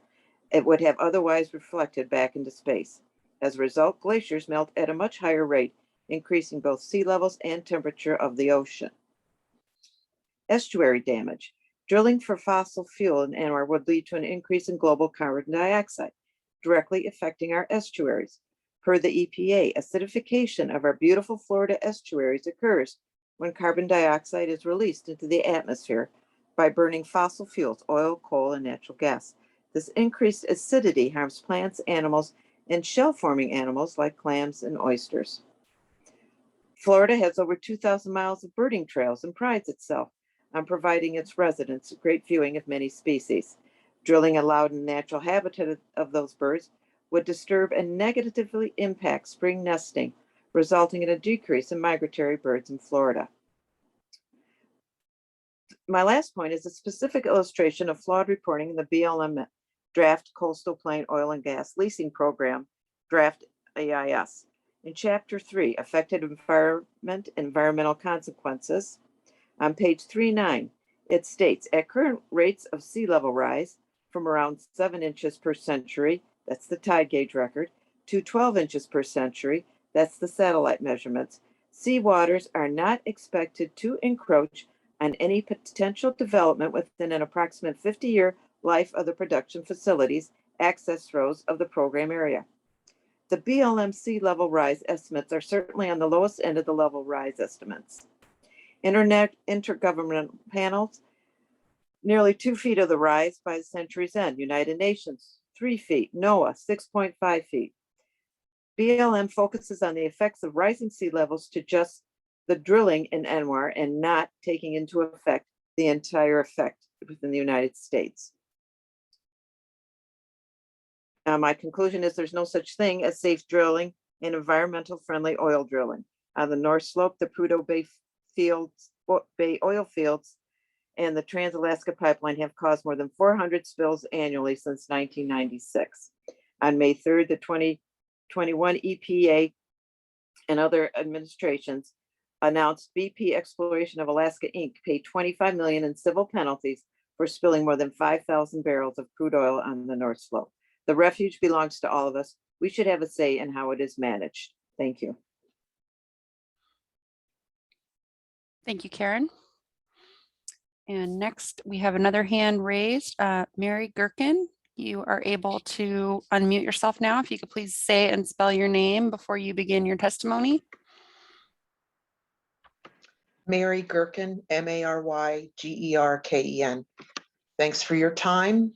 it would have otherwise reflected back into space. As a result, glaciers melt at a much higher rate, increasing both sea levels and temperature of the ocean. Estuary damage. Drilling for fossil fuel in ANWR would lead to an increase in global carbon dioxide, directly affecting our estuaries. Per the EPA, acidification of our beautiful Florida estuaries occurs when carbon dioxide is released into the atmosphere by burning fossil fuels, oil, coal, and natural gas. This increased acidity harms plants, animals, and shell-forming animals like clams and oysters. Florida has over 2,000 miles of birding trails and prides itself on providing its residents great viewing of many species. Drilling allowed in the natural habitat of those birds would disturb and negatively impact spring nesting, resulting in a decrease in migratory birds in Florida. My last point is a specific illustration of flawed reporting in the BLM draft Coastal Plain Oil and Gas Leasing Program, draft EIS. In Chapter 3, Affected Environment, Environmental Consequences, on page 39, it states, at current rates of sea level rise from around 7 inches per century, that's the tide gauge record, to 12 inches per century, that's the satellite measurements, sea waters are not expected to encroach on any potential development within an approximate 50-year life of the production facilities, access roads of the program area. The BLM sea level rise estimates are certainly on the lowest end of the level rise estimates. Intergovernmental panels, nearly 2 feet of the rise by the century's end. United Nations, 3 feet. NOAA, 6.5 feet. BLM focuses on the effects of rising sea levels to just the drilling in ANWR and not taking into effect the entire effect within the United States. My conclusion is there's no such thing as safe drilling and environmental friendly oil drilling. On the North Slope, the Prudhoe Bay oil fields and the Trans-Alaska Pipeline have caused more than 400 spills annually since 1996. On May 3rd, the 2021 EPA and other administrations announced BP Exploration of Alaska Inc. paid $25 million in civil penalties for spilling more than 5,000 barrels of crude oil on the North Slope. The refuge belongs to all of us. We should have a say in how it is managed. Thank you. Thank you, Karen. And next we have another hand raised. Mary Gerkin, you are able to unmute yourself now. If you could please say and spell your name before you begin your testimony. Mary Gerkin, Marygerken. Thanks for your time.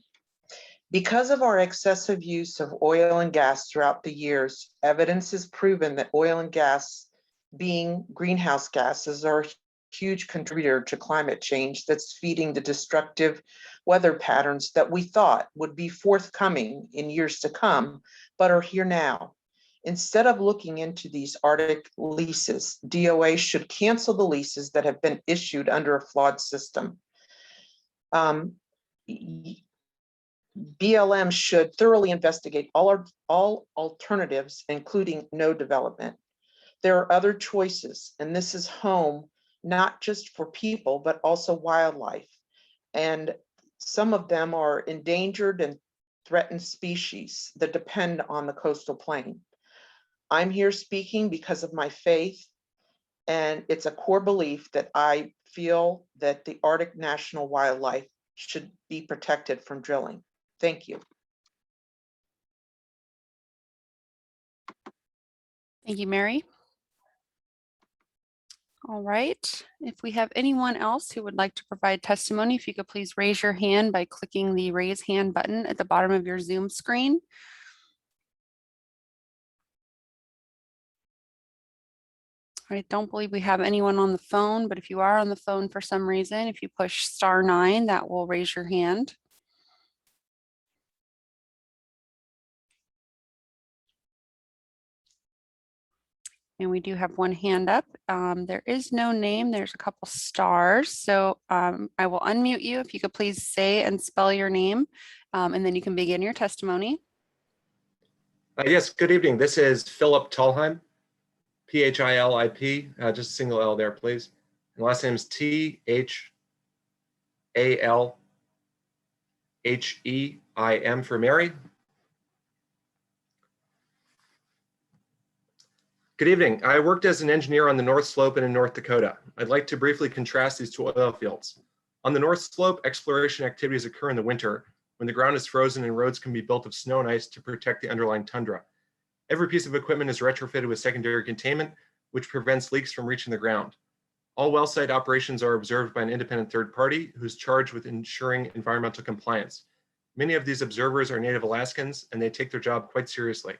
Because of our excessive use of oil and gas throughout the years, evidence has proven that oil and gas, being greenhouse gases, are a huge contributor to climate change that's feeding the destructive weather patterns that we thought would be forthcoming in years to come, but are here now. Instead of looking into these Arctic leases, DOA should cancel the leases that have been issued under a flawed system. BLM should thoroughly investigate all alternatives, including no development. There are other choices, and this is home not just for people, but also wildlife. And some of them are endangered and threatened species that depend on the coastal plain. I'm here speaking because of my faith, and it's a core belief that I feel that the Arctic national wildlife should be protected from drilling. Thank you. Thank you, Mary. All right, if we have anyone else who would like to provide testimony, if you could please raise your hand by clicking the raise hand button at the bottom of your Zoom screen. I don't believe we have anyone on the phone, but if you are on the phone for some reason, if you push *9, that will raise your hand. And we do have one hand up. There is no name. There's a couple stars. So I will unmute you. If you could please say and spell your name, and then you can begin your testimony. Yes, good evening. This is Philip Tolheim, Philip, just a single L there, please. And last name is Thalheim for Mary. Good evening. I worked as an engineer on the North Slope and in North Dakota. I'd like to briefly contrast these two oil fields. On the North Slope, exploration activities occur in the winter when the ground is frozen and roads can be built of snow and ice to protect the underlying tundra. Every piece of equipment is retrofitted with secondary containment, which prevents leaks from reaching the ground. All well site operations are observed by an independent third party who's charged with ensuring environmental compliance. Many of these observers are Native Alaskans, and they take their job quite seriously.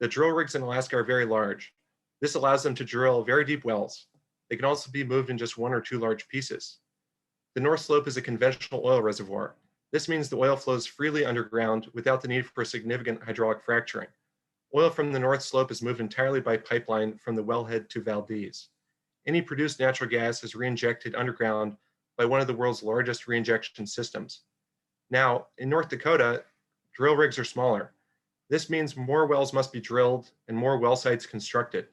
The drill rigs in Alaska are very large. This allows them to drill very deep wells. They can also be moved in just one or two large pieces. The North Slope is a conventional oil reservoir. This means the oil flows freely underground without the need for significant hydraulic fracturing. Oil from the North Slope is moved entirely by pipeline from the wellhead to Valdez. Any produced natural gas is reinjected underground by one of the world's largest reinjection systems. Now, in North Dakota, drill rigs are smaller. This means more wells must be drilled and more well sites constructed.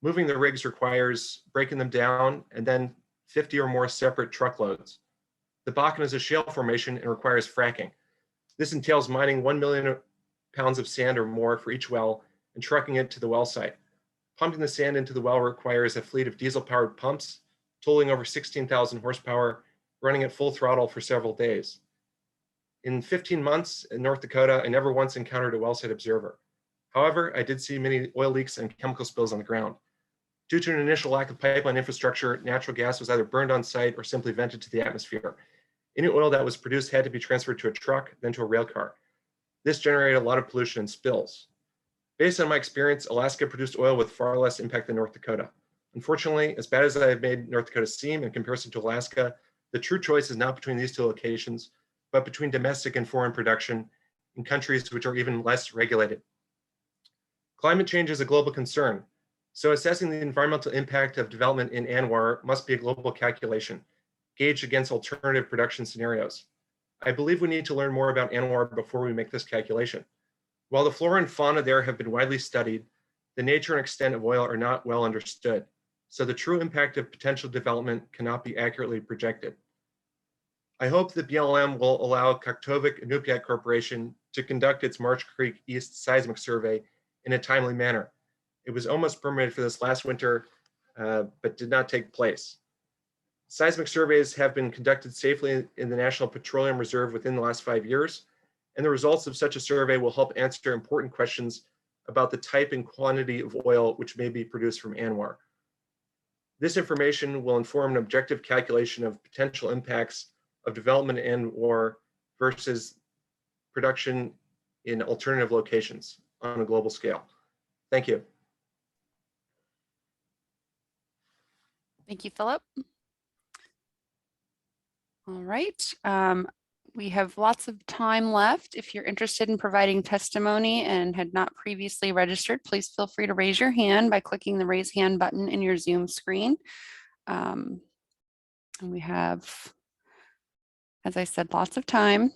Moving the rigs requires breaking them down and then 50 or more separate truckloads. The Bakken is a shale formation and requires fracking. This entails mining 1 million pounds of sand or more for each well and trucking it to the well site. Pumping the sand into the well requires a fleet of diesel-powered pumps, totaling over 16,000 horsepower, running at full throttle for several days. In 15 months in North Dakota, I never once encountered a well site observer. However, I did see many oil leaks and chemical spills on the ground. Due to an initial lack of pipeline infrastructure, natural gas was either burned on site or simply vented to the atmosphere. Any oil that was produced had to be transferred to a truck, then to a rail car. This generated a lot of pollution and spills. Based on my experience, Alaska produced oil with far less impact than North Dakota. Unfortunately, as bad as I have made North Dakota seem in comparison to Alaska, the true choice is not between these two locations, but between domestic and foreign production in countries which are even less regulated. Climate change is a global concern, so assessing the environmental impact of development in ANWR must be a global calculation, gauged against alternative production scenarios. I believe we need to learn more about ANWR before we make this calculation. While the flora and fauna there have been widely studied, the nature and extent of oil are not well understood, so the true impact of potential development cannot be accurately projected. I hope that BLM will allow Kaktovik Inupiat Corporation to conduct its Marsh Creek East seismic survey in a timely manner. It was almost permitted for this last winter, but did not take place. Seismic surveys have been conducted safely in the National Petroleum Reserve within the last 5 years, and the results of such a survey will help answer important questions about the type and quantity of oil which may be produced from ANWR. This information will inform an objective calculation of potential impacts of development in ANWR versus production in alternative locations on a global scale. Thank you. Thank you, Philip. All right. We have lots of time left. If you're interested in providing testimony and had not previously registered, please feel free to raise your hand by clicking the raise hand button in your Zoom screen. And we have, as I said, lots of time.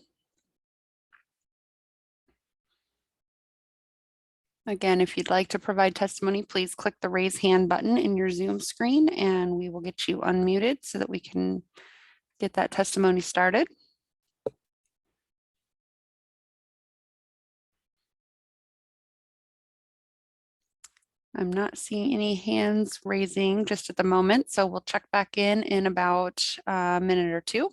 Again, if you'd like to provide testimony, please click the raise hand button in your Zoom screen and we will get you unmuted so that we can get that testimony started. I'm not seeing any hands raising just at the moment, so we'll check back in about a minute or two.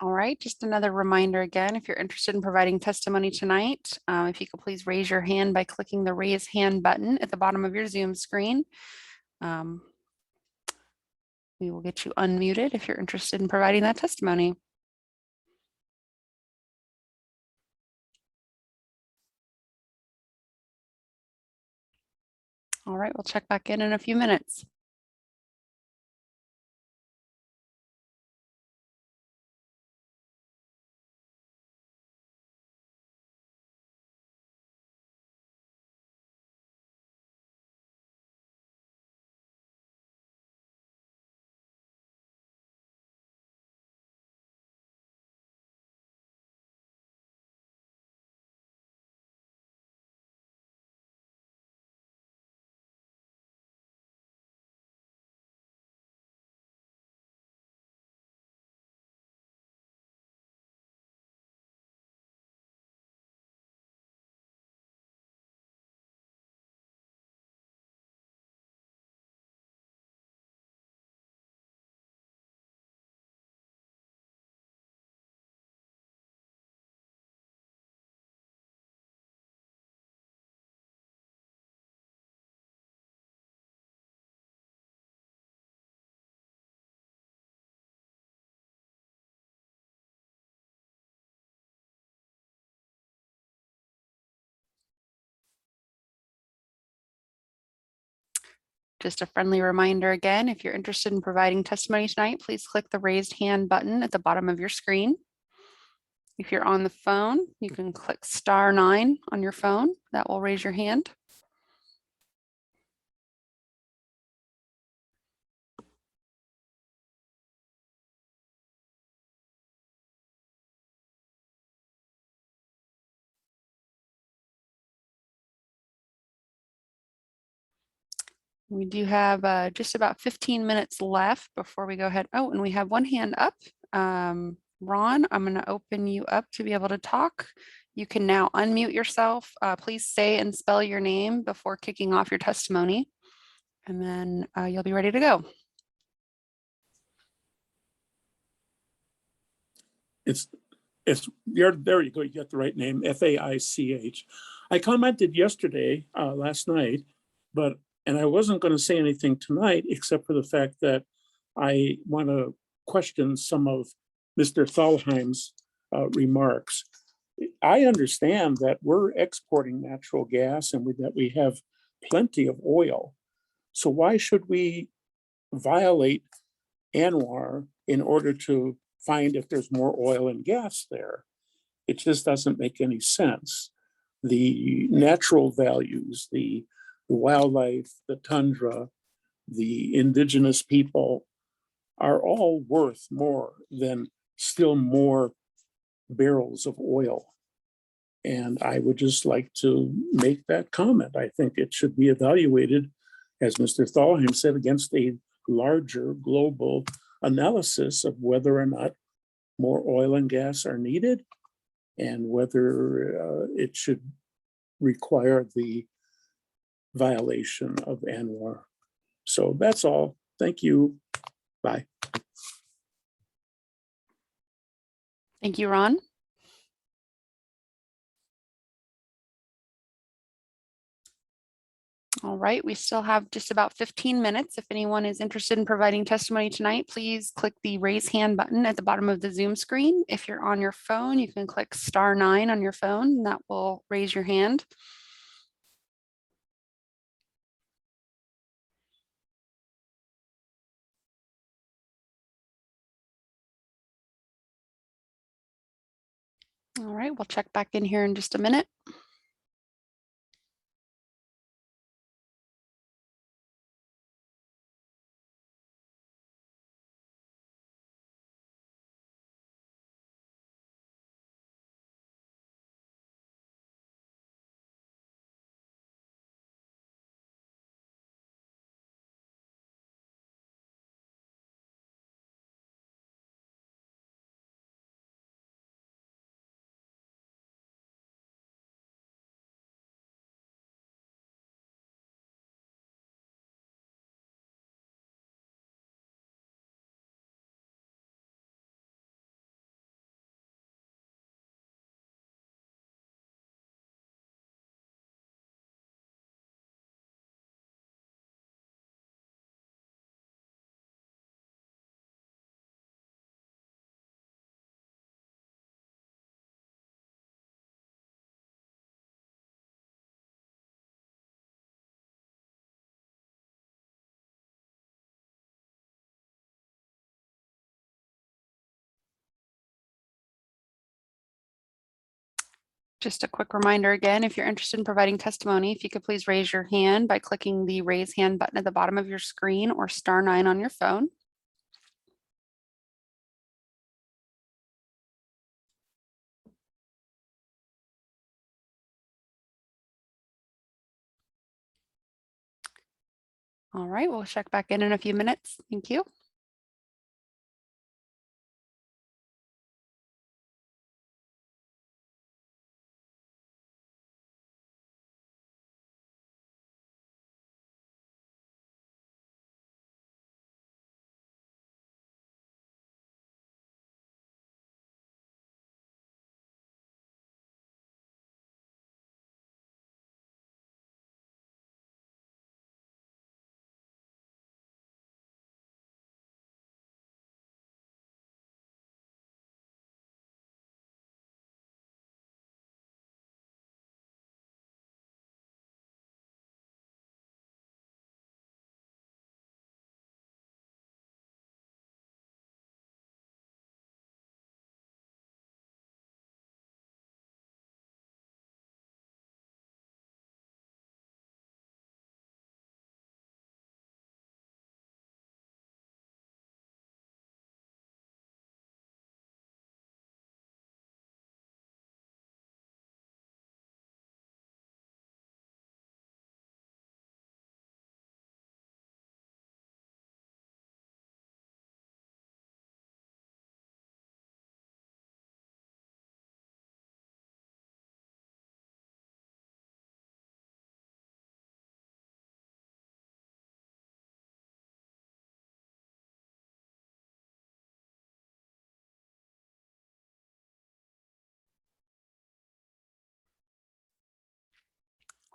All right, just another reminder again, if you're interested in providing testimony tonight, if you could please raise your hand by clicking the raise hand button at the bottom of your Zoom screen. We will get you unmuted if you're interested in providing that testimony. All right, we'll check back in a few minutes. Just a friendly reminder again, if you're interested in providing testimony tonight, please click the raised hand button at the bottom of your screen. If you're on the phone, you can click *9 on your phone. That will raise your hand. We do have just about 15 minutes left before we go ahead. Oh, and we have one hand up. Ron, I'm going to open you up to be able to talk. You can now unmute yourself. Please say and spell your name before kicking off your testimony, and then you'll be ready to go. There you go. You got the right name, Faich. I commented yesterday, last night, and I wasn't going to say anything tonight, except for the fact that I want to question some of Mr. Thalheim's remarks. I understand that we're exporting natural gas and that we have plenty of oil. So why should we violate ANWR in order to find if there's more oil and gas there? It just doesn't make any sense. The natural values, the wildlife, the tundra, the indigenous people are all worth more than still more barrels of oil. And I would just like to make that comment. I think it should be evaluated, as Mr. Thalheim said, against a larger global analysis of whether or not more oil and gas are needed and whether it should require the violation of ANWR. So that's all. Thank you. Bye. Thank you, Ron. All right, we still have just about 15 minutes. If anyone is interested in providing testimony tonight, please click the raise hand button at the bottom of the Zoom screen. If you're on your phone, you can click *9 on your phone, and that will raise your hand. All right, we'll check back in here in just a minute. Just a quick reminder again, if you're interested in providing testimony, if you could please raise your hand by clicking the raise hand button at the bottom of your screen or *9 on your phone. All right, we'll check back in a few minutes. Thank you.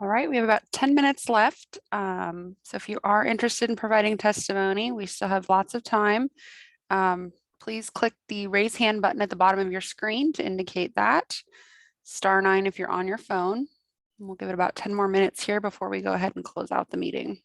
All right, we have about 10 minutes left. So if you are interested in providing testimony, we still have lots of time. Please click the raise hand button at the bottom of your screen to indicate that. *9 if you're on your phone. We'll give it about 10 more minutes here before we go ahead and close out the meeting.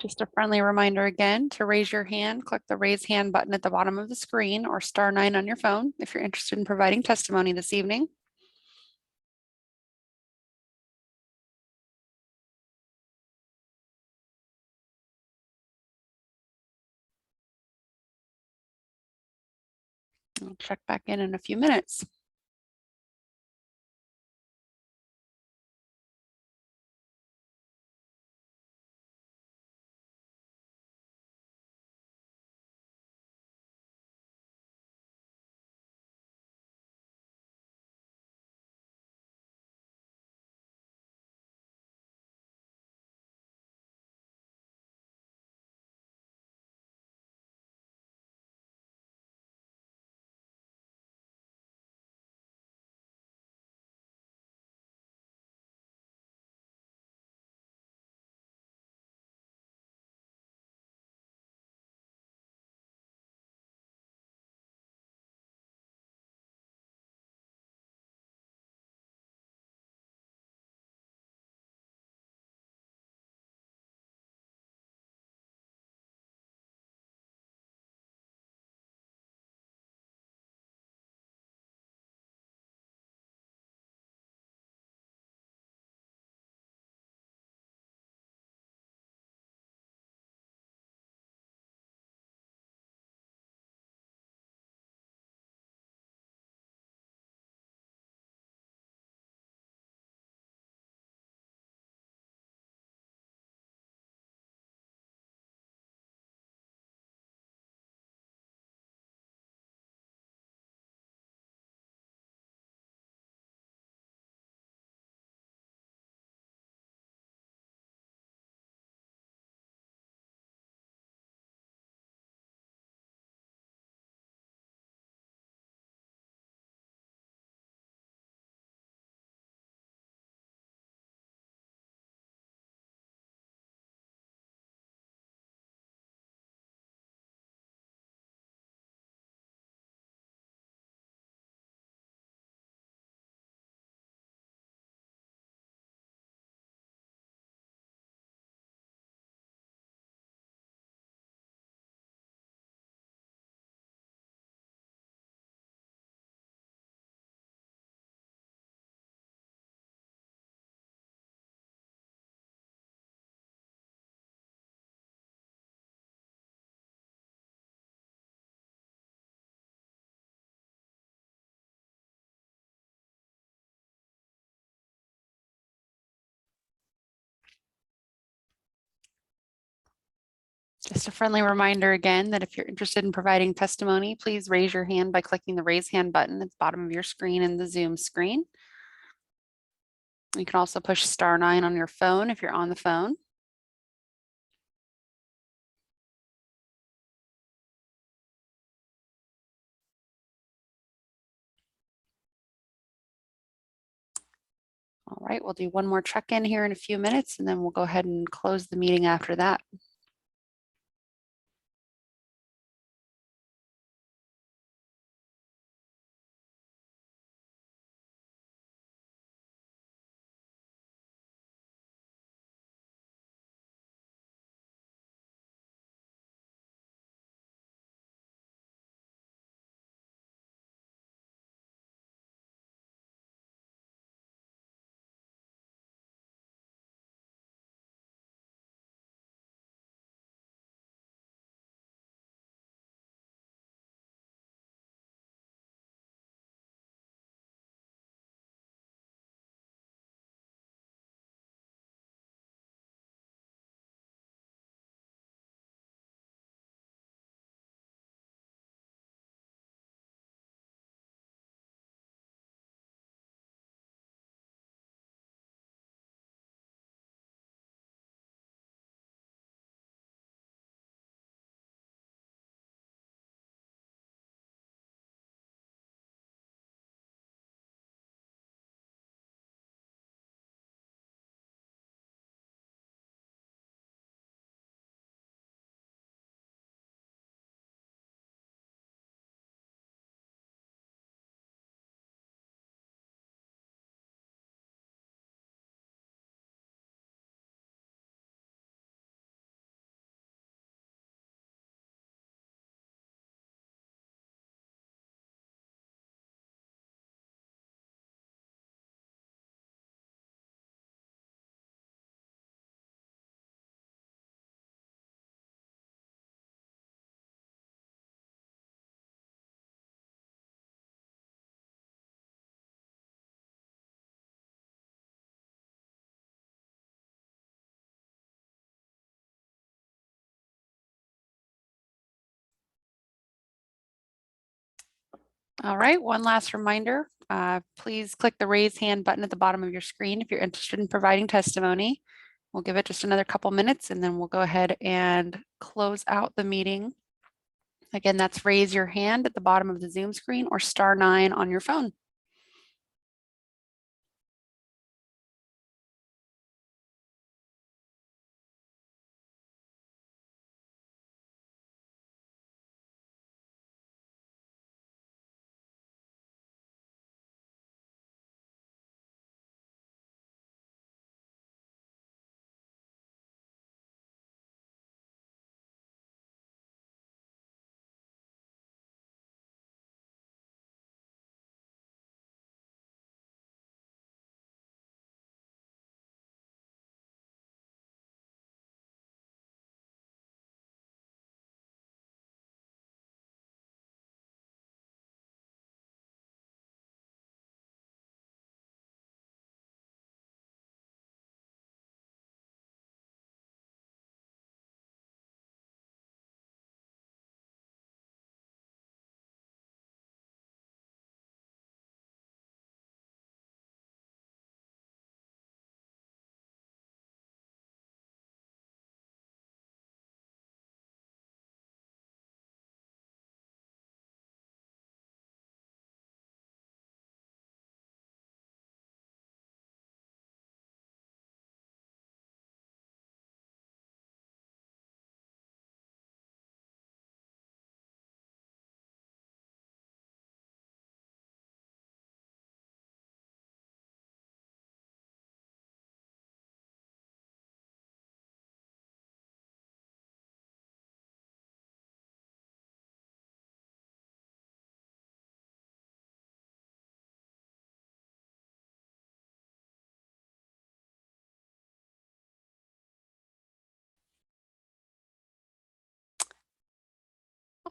Just a friendly reminder again to raise your hand, click the raise hand button at the bottom of the screen or *9 on your phone if you're interested in providing testimony this evening. I'll check back in a few minutes. Just a friendly reminder again that if you're interested in providing testimony, please raise your hand by clicking the raise hand button at the bottom of your screen in the Zoom screen. You can also push *9 on your phone if you're on the phone. All right, we'll do one more check-in here in a few minutes, and then we'll go ahead and close the meeting after that. All right, one last reminder, please click the raise hand button at the bottom of your screen if you're interested in providing testimony. We'll give it just another couple minutes and then we'll go ahead and close out the meeting. Again, that's raise your hand at the bottom of the Zoom screen or *9 on your phone.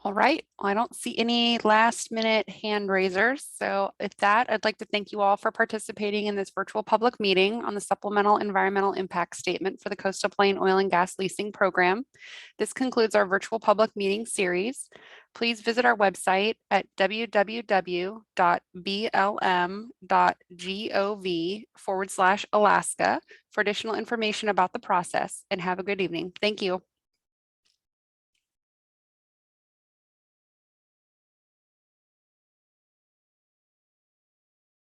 All right, I don't see any last minute hand raisers. So with that, I'd like to thank you all for participating in this virtual public meeting on the Supplemental Environmental Impact Statement for the Coastal Plain Oil and Gas Leasing Program. This concludes our virtual public meeting series. Please visit our website at www.blm.gov/Alaska for additional information about the process, and have a good evening. Thank you.